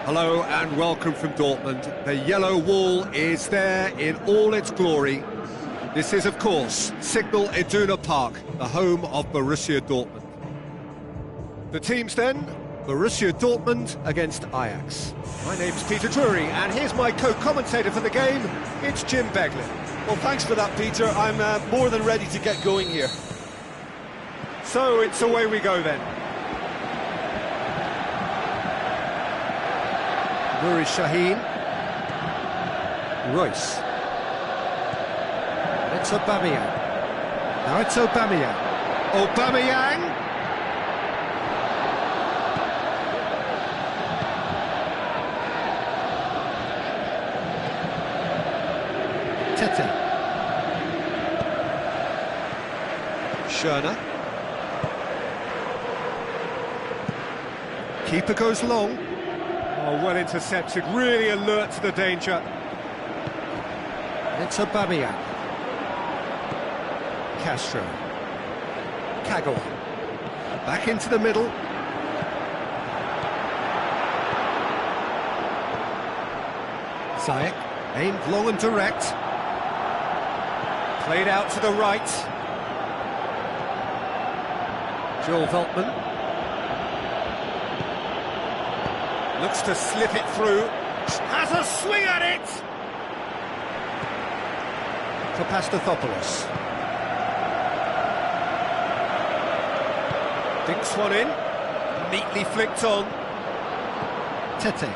Hello and welcome from Dortmund. The yellow wall is there in all its glory. This is, of course, Signal Iduna Park, the home of Borussia Dortmund. The teams then, Borussia Dortmund against Ajax. My name's Peter Drury, and here's my co-commentator for the game, it's Jim Beglin. Well, thanks for that, Peter. I'm more than ready to get going here. So it's away we go then. Nuri Sahin. Royce. It's Aubameyang. Now it's Aubameyang. Aubameyang! Tete. Schöner. Keeper goes long. Oh, well intercepted, really alert to the danger. It's Aubameyang. Castro. Kagawa. Back into the middle. Ziyech, aimed long and direct. Played out to the right. Joel Veltman. Looks to slip it through. Has a swing at it! For Pastathopoulos. Dinks one in. Neatly flicked on. Tete.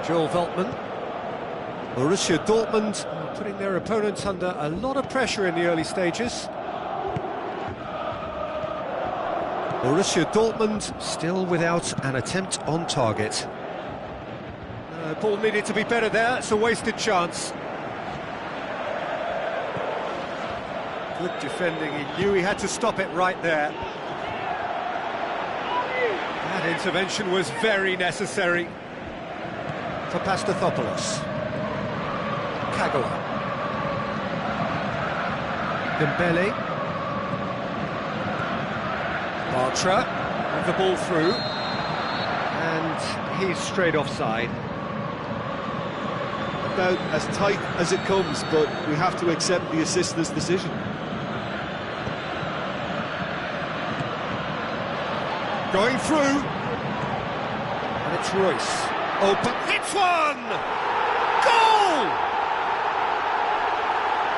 Joel Veltman. Borussia Dortmund putting their opponents under a lot of pressure in the early stages. Borussia Dortmund still without an attempt on target. Ball needed to be better there, it's a wasted chance. Good defending, he knew he had to stop it right there. That intervention was very necessary. For Pastathopoulos. Kagawa. Dembele. Bartra with the ball through, and he's straight offside. About as tight as it comes, but we have to accept the assistant's decision. Going through, and it's Royce. Open, hits one! Goal!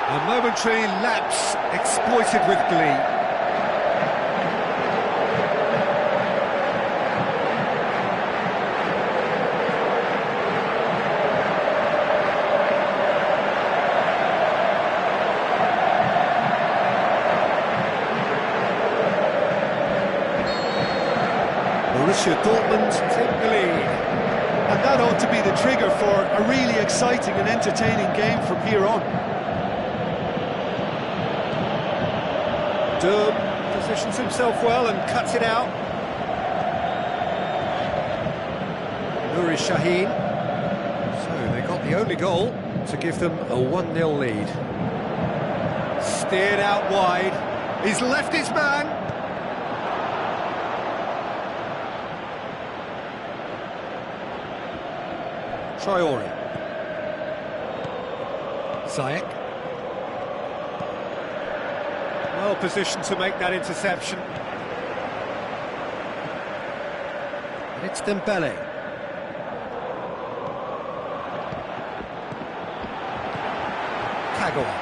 A momentary lapse exploited with glee. Borussia Dortmund take the lead. And that ought to be the trigger for a really exciting and entertaining game from here on. Durm positions himself well and cuts it out. Nuri Sahin. So they got the only goal to give them a 1-0 lead. Steered out wide. He's left his man. Traore. Ziyech. Well positioned to make that interception. And it's Dembele. Kagawa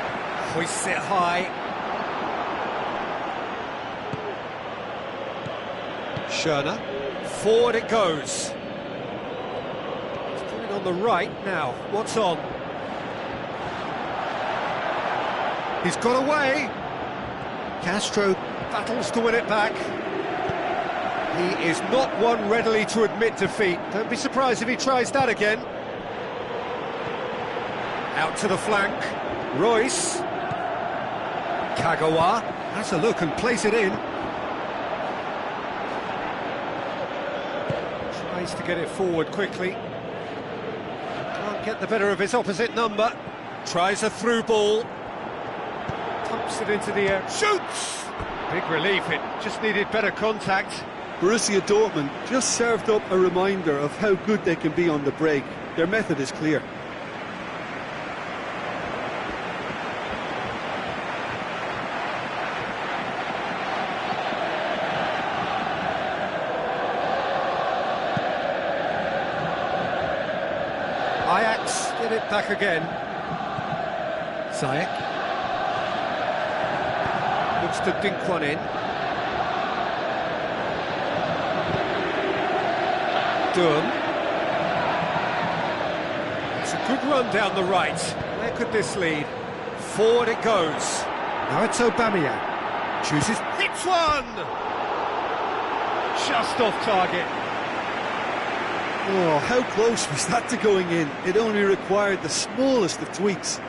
hoists it high. Schöner. Forward it goes. On the right now, what's on? He's got away. Castro battles to win it back. He is not one readily to admit defeat. Don't be surprised if he tries that again. Out to the flank. Royce. Kagawa has a look and plays it in. Tries to get it forward quickly. Get the better of his opposite number. Tries a through ball. Pumps it into the air. Shoots! Big relief, it just needed better contact. Borussia Dortmund just served up a reminder of how good they can be on the break. Their method is clear. Ajax get it back again. Ziyech looks to dink one in. Durham. It's a good run down the right. Where could this lead? Forward it goes. Now it's Aubameyang. Chooses. Hits one! Just off target. Oh, how close was that to going in? It only required the smallest of tweaks.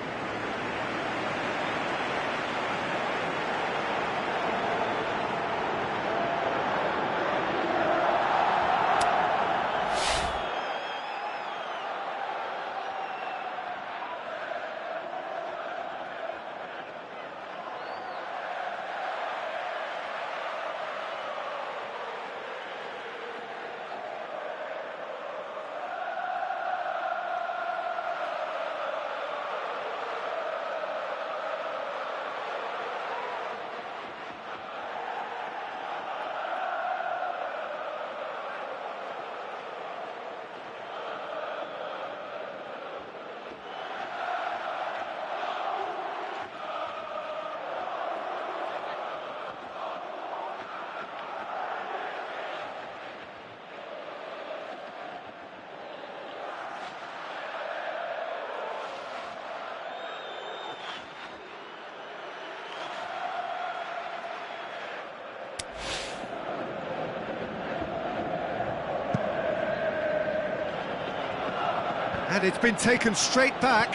And it's been taken straight back.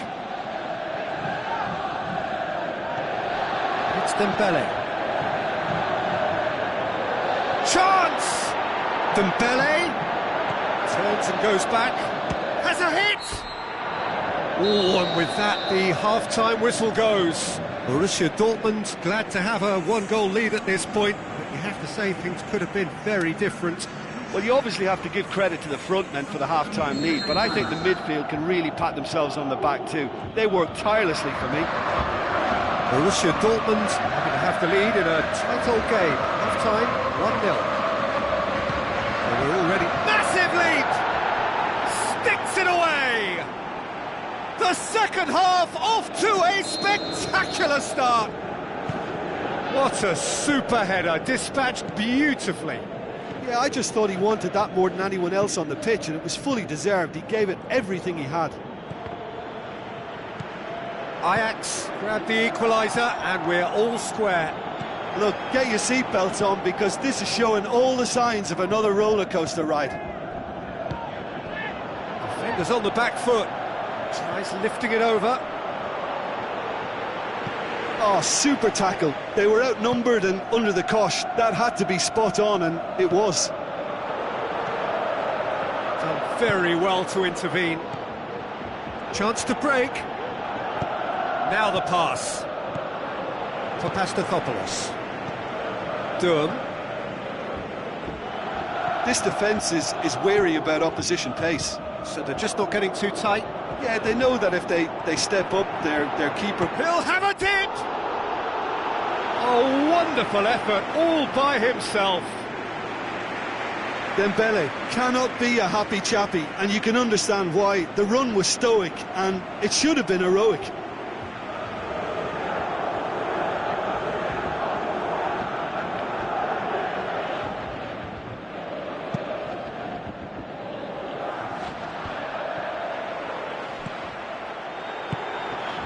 It's Dembele. Chance! Dembele turns and goes back. Has a hit! Oh, and with that, the half-time whistle goes. Borussia Dortmund glad to have a one-goal lead at this point, but you have to say things could have been very different. Well, you obviously have to give credit to the front men for the half-time lead, but I think the midfield can really pat themselves on the back too. They work tirelessly for me. Borussia Dortmund having to have the lead in a tight old game. Half-time, 1-0. And we're already... Massive lead! Sticks it away! The second half off to a spectacular start! What a super header, dispatched beautifully. Yeah, I just thought he wanted that more than anyone else on the pitch, and it was fully deserved. He gave it everything he had. Ajax grabbed the equaliser, and we're all square. Look, get your seatbelts on, because this is showing all the signs of another roller coaster ride. Defender's on the back foot. Tries lifting it over. Oh, super tackle. They were outnumbered and under the cosh. That had to be spot on, and it was. Done very well to intervene. Chance to break. Now the pass. For Pastathopoulos. Durham. This defence is wary about opposition pace. So they're just not getting too tight. Yeah, they know that if they step up, their keeper... He'll have a hit! Oh, wonderful effort, all by himself. Dembele cannot be a happy chappy, and you can understand why. The run was stoic, and it should have been heroic.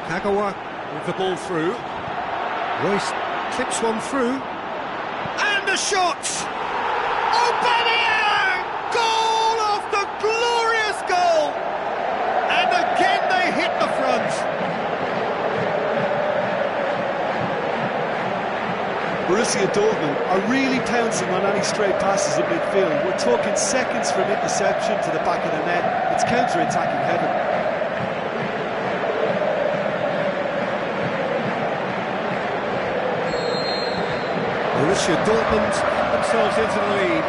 Kagawa with the ball through. Royce clips one through. And a shot! Aubameyang! Goal after glorious goal! And again they hit the front. Borussia Dortmund are really pouncing on any stray passes in midfield. We're talking seconds from interception to the back of the net. It's counter-attacking heaven. Borussia Dortmund get themselves into the lead.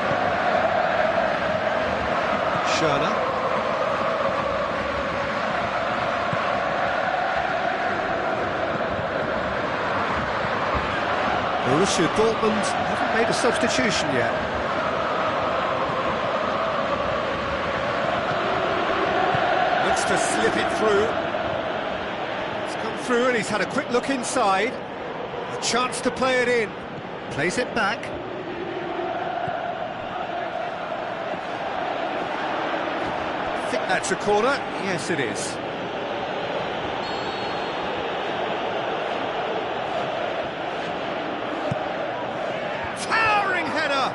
Schöne. Borussia Dortmund haven't made a substitution yet. Looks to slip it through. It's come through and he's had a quick look inside. A chance to play it in. Plays it back. I think that's a corner. Yes, it is. Towering header!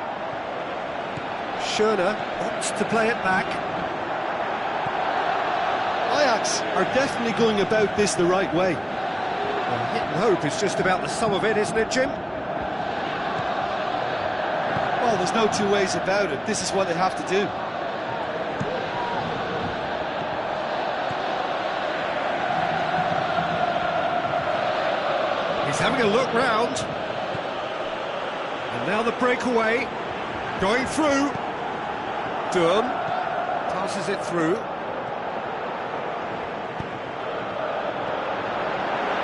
Schöne opts to play it back. Ajax are definitely going about this the right way. Well, hit and hope is just about the sum of it, isn't it, Jim? Well, there's no two ways about it. This is what they have to do. He's having a look round. And now the breakaway. Going through. Durham passes it through.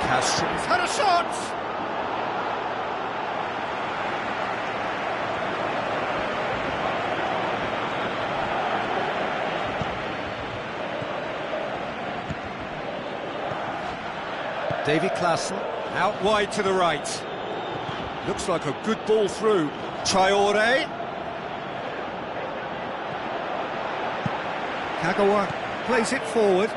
Castro's had a shot! Davy Klaassen out wide to the right. Looks like a good ball through. Traore. Kagawa plays it forward.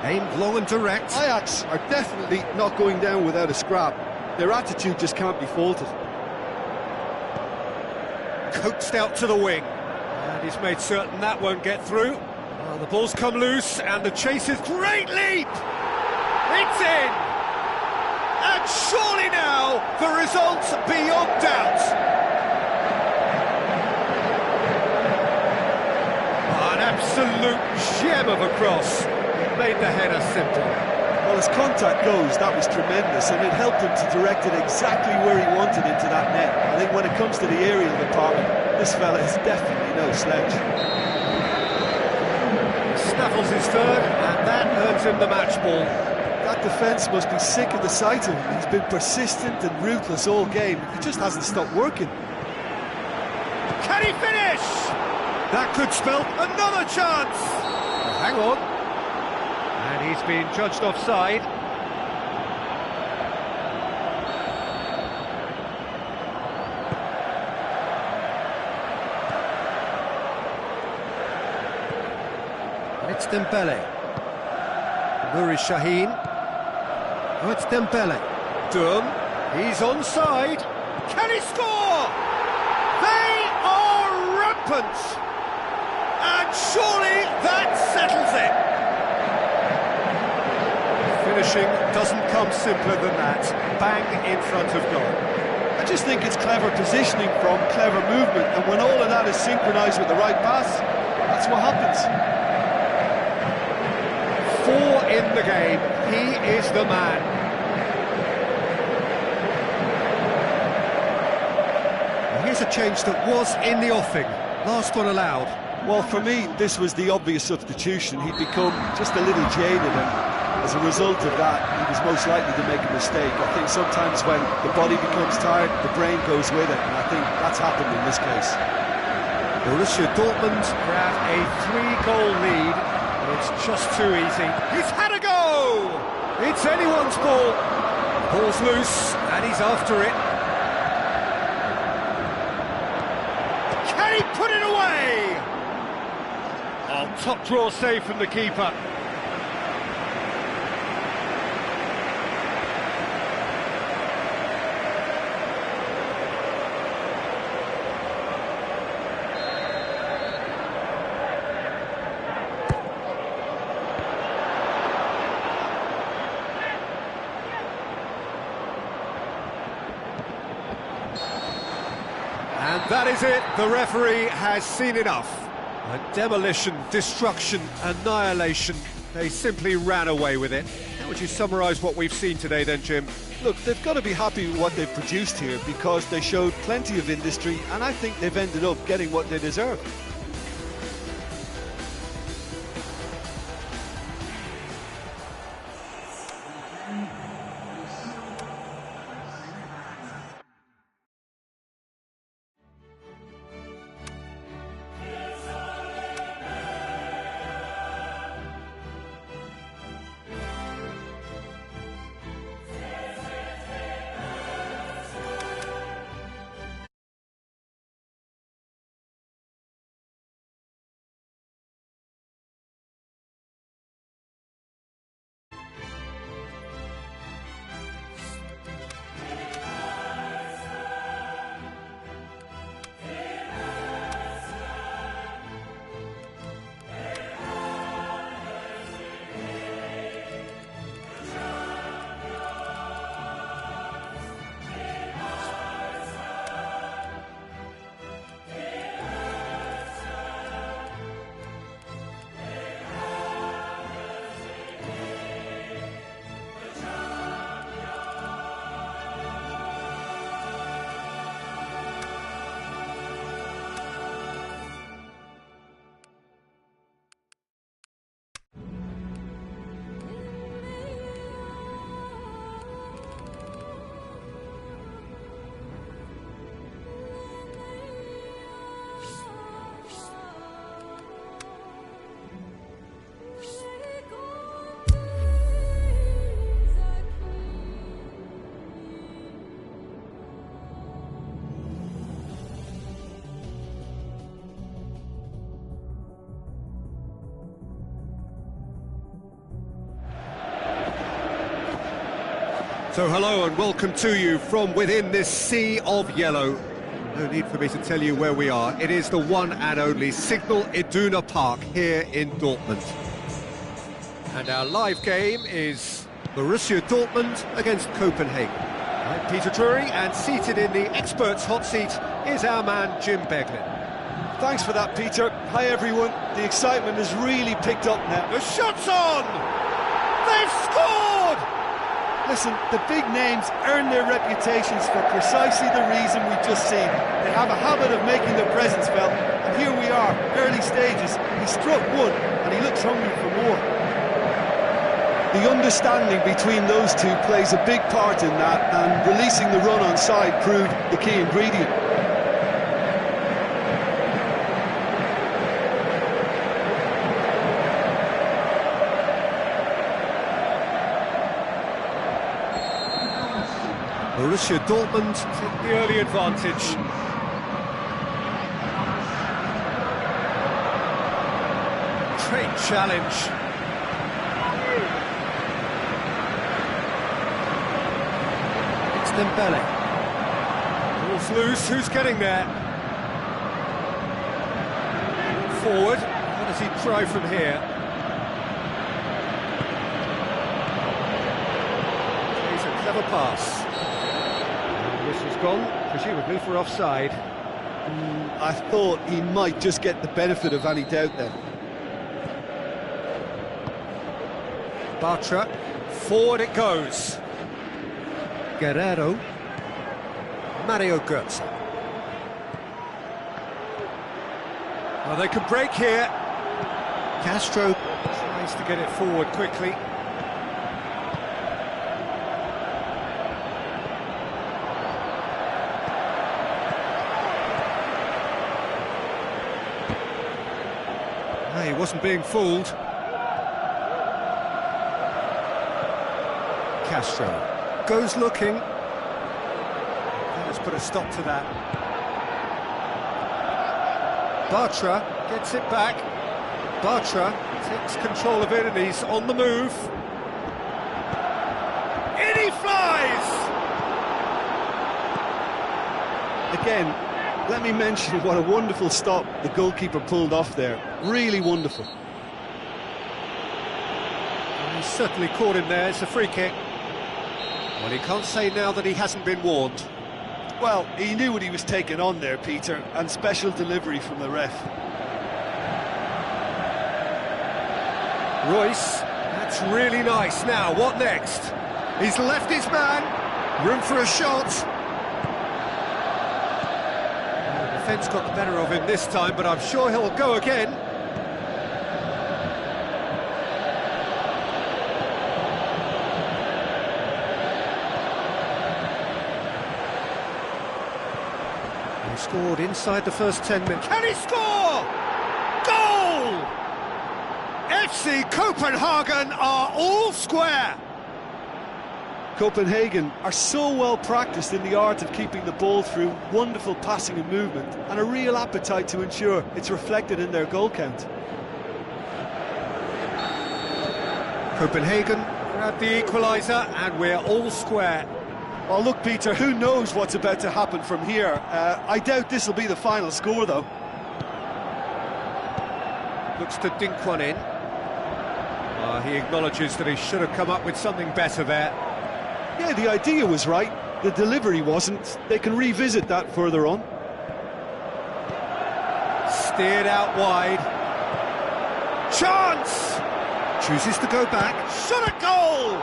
Aimed long and direct. Ajax are definitely not going down without a scrap. Their attitude just can't be faulted. Coaxed out to the wing. And he's made certain that won't get through. Well, the ball's come loose and the chase is great leap! It's in! And surely now the result's beyond doubt. An absolute gem of a cross. Made the header simple. Well, as contact goes, that was tremendous, and it helped him to direct it exactly where he wanted into that net. I think when it comes to the aerial department, this fella is definitely no slouch. Snaffles his third, and that earns him the match ball. That defence must be sick of the sight of him. He's been persistent and ruthless all game. He just hasn't stopped working. Can he finish? That could spell another chance. Well, hang on. And he's been judged offside. It's Dembele. Nuri Sahin. Oh, it's Dembele. Durham. He's onside. Can he score? They are rampant. And surely that settles it. Finishing doesn't come simpler than that. Bang in front of goal. I just think it's clever positioning from clever movement, and when all of that is synchronised with the right pass, that's what happens. 4 in the game. He is the man. Well, here's a change that was in the offing. Last one allowed. Well, for me, this was the obvious substitution. He'd become just a little jaded, and as a result of that, he was most likely to make a mistake. I think sometimes when the body becomes tired, the brain goes with it, and I think that's happened in this case. Borussia Dortmund grab a 3-goal lead. It's just too easy. He's had a go! It's anyone's ball. Ball's loose, and he's after it. Can he put it away? Oh, top draw save from the keeper. And that is it, the referee has seen enough. A demolition, destruction, annihilation. They simply ran away with it. would you summarise what we've seen today then, Jim? Look, they've got to be happy with what they've produced here because they showed plenty of industry and I think they've ended up getting what they deserve. So hello and welcome to you from within this sea of yellow. No need for me to tell you where we are. It is the one and only Signal Iduna Park here in Dortmund. And our live game is Borussia Dortmund against Copenhagen. I'm Peter Drury, and seated in the experts' hot seat is our man Jim Beglin. Thanks for that, Peter. Hi, everyone. The excitement has really picked up now. The shot's on! They've scored! Listen, the big names earn their reputations for precisely the reason we've just seen. They have a habit of making their presence felt, and here we are, early stages. He struck one, and he looks hungry for more. The understanding between those two plays a big part in that, and releasing the run on side proved the key ingredient. Borussia Dortmund take the early advantage. Great challenge. It's Dembele. Ball's loose, who's getting there? Forward, how does he try from here? He's a clever pass. This has gone, presumably for offside. I thought he might just get the benefit of any doubt then. Bartra, forward it goes. Guerrero. Mario Götze. Oh, they can break here. Castro tries to get it forward quickly. He wasn't being fooled. Castro goes looking. Let's put a stop to that. Bartra gets it back. Bartra takes control of it and he's on the move. In he flies! Again, let me mention what a wonderful stop the goalkeeper pulled off there. Really wonderful. He's certainly caught him there. It's a free kick. Well, he can't say now that he hasn't been warned. Well, he knew what he was taking on there, Peter, and special delivery from the ref. Royce had That's really nice. Now, what next? He's left his man. Room for a shot. The defence got the better of him this time, but I'm sure he'll go again. He scored inside the first 10 minutes. Can he score? Goal! FC Copenhagen are all square. Copenhagen are so well practiced in the art of keeping the ball through wonderful passing and movement, and a real appetite to ensure it's reflected in their goal count. Copenhagen grab the equaliser, and we're all square. Well, look, Peter, who knows what's about to happen from here? I doubt this will be the final score, though. Looks to dink one in. He acknowledges that he should have come up with something better there. Yeah, the idea was right, the delivery wasn't. They can revisit that further on. Steered out wide. Chance! Chooses to go back. Shot a goal!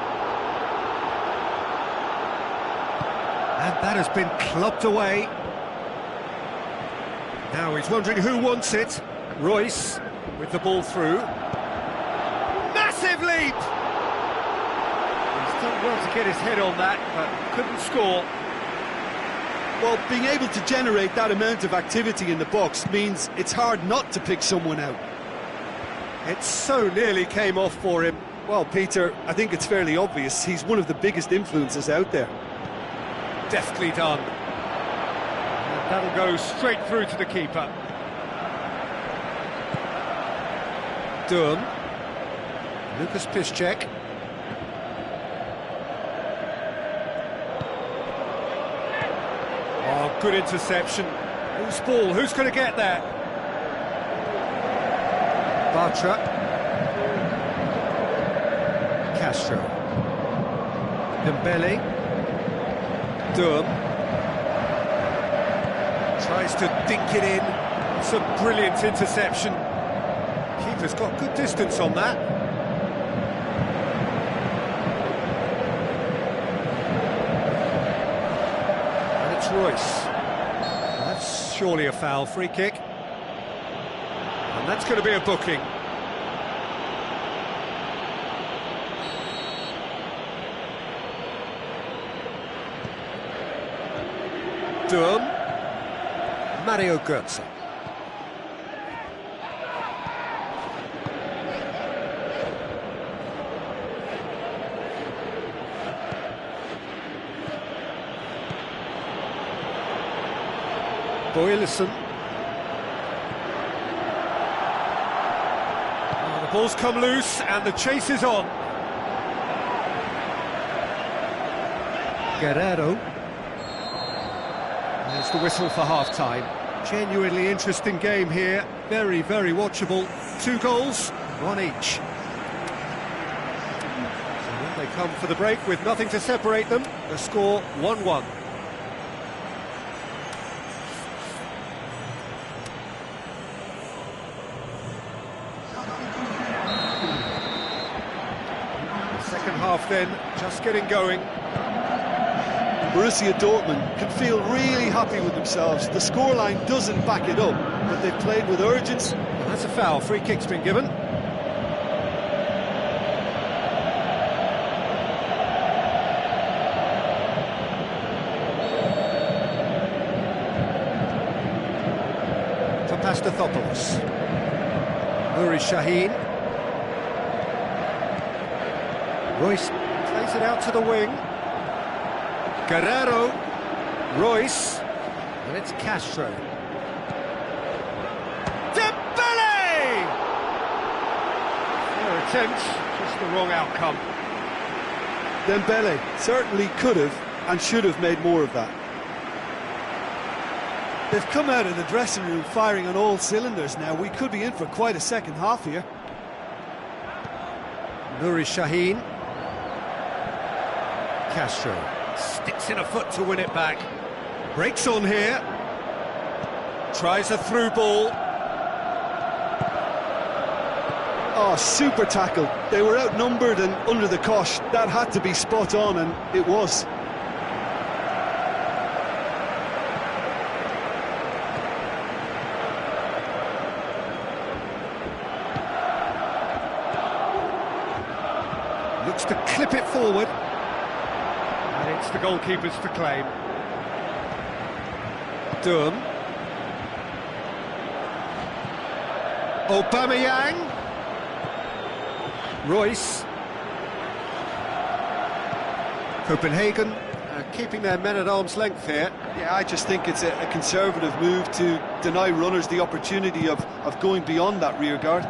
And that has been clubbed away. Now he's wondering who wants it. Royce with the ball through. Massive leap! He's done well to get his head on that, but couldn't score. Well, being able to generate that amount of activity in the box means it's hard not to pick someone out. It so nearly came off for him. Well, Peter, I think it's fairly obvious he's one of the biggest influences out there. Deftly done. And that'll go straight through to the keeper. Durham. Lucas Piszczek. Oh, good interception. Whose ball? Who's going to get there? Bartra. Castro. Dembele. Durham. Tries to dink it in. It's a brilliant interception. Keeper's got good distance on that. And it's Royce. That's surely a foul, free kick. And that's going to be a booking. Durham. Mario Götze. Boylisson. Oh, the ball's come loose and the chase is on. Guerrero. There's the whistle for half-time. Genuinely interesting game here. Very, very watchable. 2 goals, 1 each. So when they come for the break with nothing to separate them, the score 1-1. Second half then, just getting going. Borussia Dortmund can feel really happy with themselves. The scoreline doesn't back it up, but they've played with urgency. Well, that's a foul. Free kick's been given. Papastathopoulos. Nuri Sahin. Royce plays it out to the wing. Guerrero. Royce. And it's Castro. Dembele! Fair attempt, just the wrong outcome. Dembele certainly could have and should have made more of that. They've come out of the dressing room firing on all cylinders now. We could be in for quite a second half here. Nuri Sahin. Castro sticks in a foot to win it back. Breaks on here. Tries a through ball. Oh, super tackle. They were outnumbered and under the cosh. That had to be spot on, and it was. Looks to clip it forward. And it's the goalkeeper's to claim. Durham. Aubameyang. Royce. Copenhagen keeping their men at arm's length here. Yeah, I just think it's a conservative move to deny runners the opportunity of going beyond that rear guard.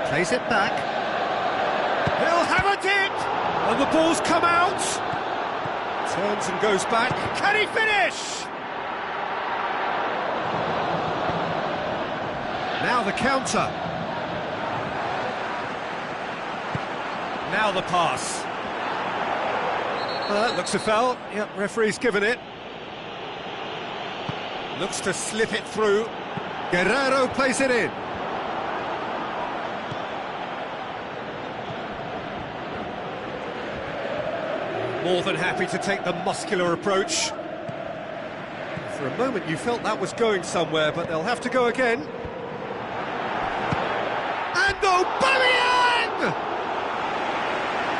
Plays it back. He'll have it in! And the ball's come out. Turns and goes back. Can he finish? Now the counter. Now the pass. That looks a foul. Yep, referee's given it. Looks to slip it through. Guerrero plays it in. More than happy to take the muscular approach. For a moment you felt that was going somewhere, but they'll have to go again. And Aubameyang!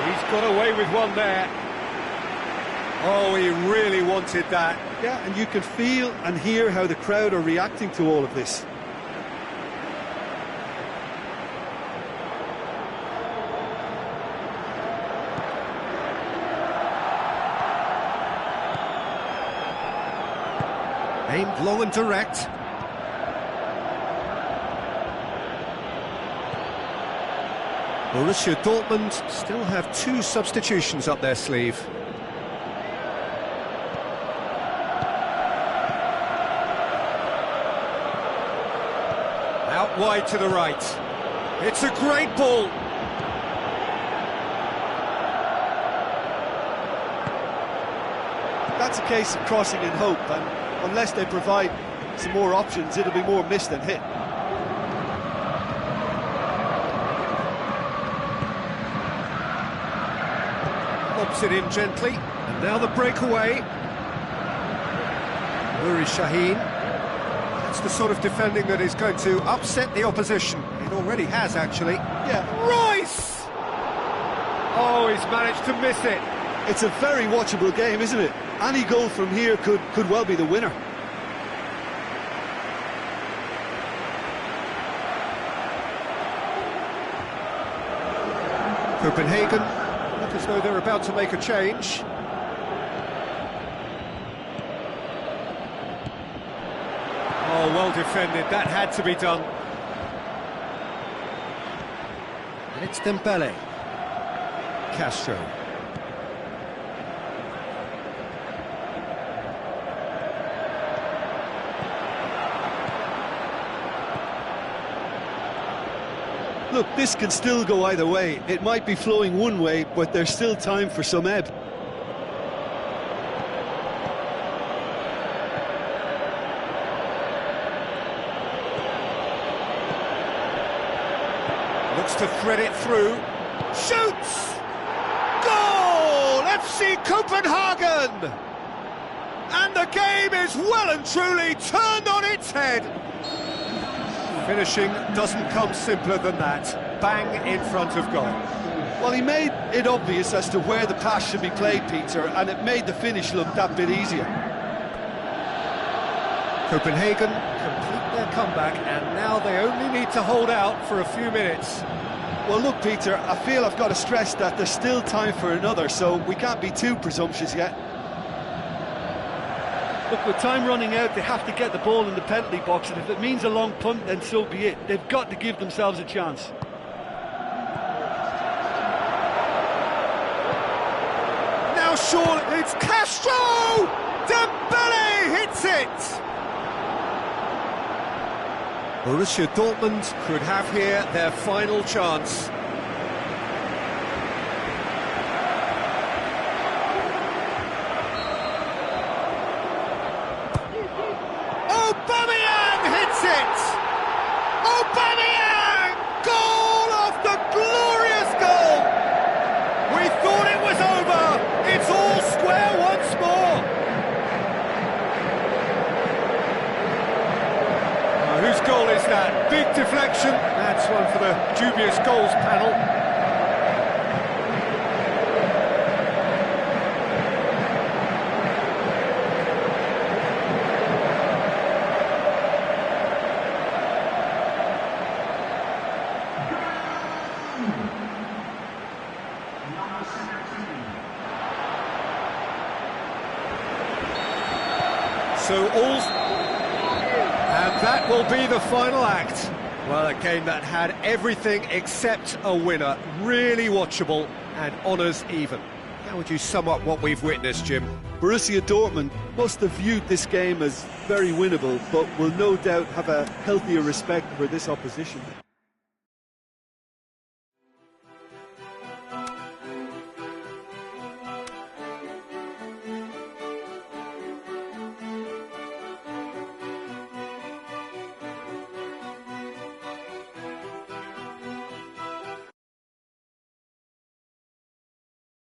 He's got away with one there. Oh, he really wanted that. Yeah, and you can feel and hear how the crowd are reacting to all of this. Aimed long and direct. Borussia Dortmund still have 2 substitutions up their sleeve. Out wide to the right. It's a great ball. That's a case of crossing in hope, and unless they provide some more options, it'll be more miss than hit. Lobs it in gently, and now the breakaway. Nuri Sahin. That's the sort of defending that is going to upset the opposition. It already has, actually. Yeah. Royce! Oh, he's managed to miss it. It's a very watchable game, isn't it? Any goal from here could well be the winner. Copenhagen look as though they're about to make a change. Oh, well defended. That had to be done. And it's Dembele. Castro. Look, this can still go either way. It might be flowing one way, but there's still time for some ebb. Looks to thread it through. Shoots! Goal! FC Copenhagen! And the game is well and truly turned on its head. Finishing doesn't come simpler than that. Bang in front of goal. Well, he made it obvious as to where the pass should be played, Peter, and it made the finish look that bit easier. Copenhagen complete their comeback, and now they only need to hold out for a few minutes. Well, look, Peter, I feel I've got to stress that there's still time for another, so we can't be too presumptuous yet. Look, with time running out, they have to get the ball in the penalty box, and if it means a long punt, then so be it. They've got to give themselves a chance. Now surely it's Castro! Dembele hits it! Borussia Dortmund could have here their final chance. it! Aubameyang! Goal after glorious goal! We thought it was over. It's all square once more. Whose goal is that? Big deflection. That's one for the dubious goals panel. And that will be the final act. Well, a game that had everything except a winner. Really watchable and honours even. How would you sum up what we've witnessed, Jim? Borussia Dortmund must have viewed this game as very winnable, but will no doubt have a healthier respect for this opposition.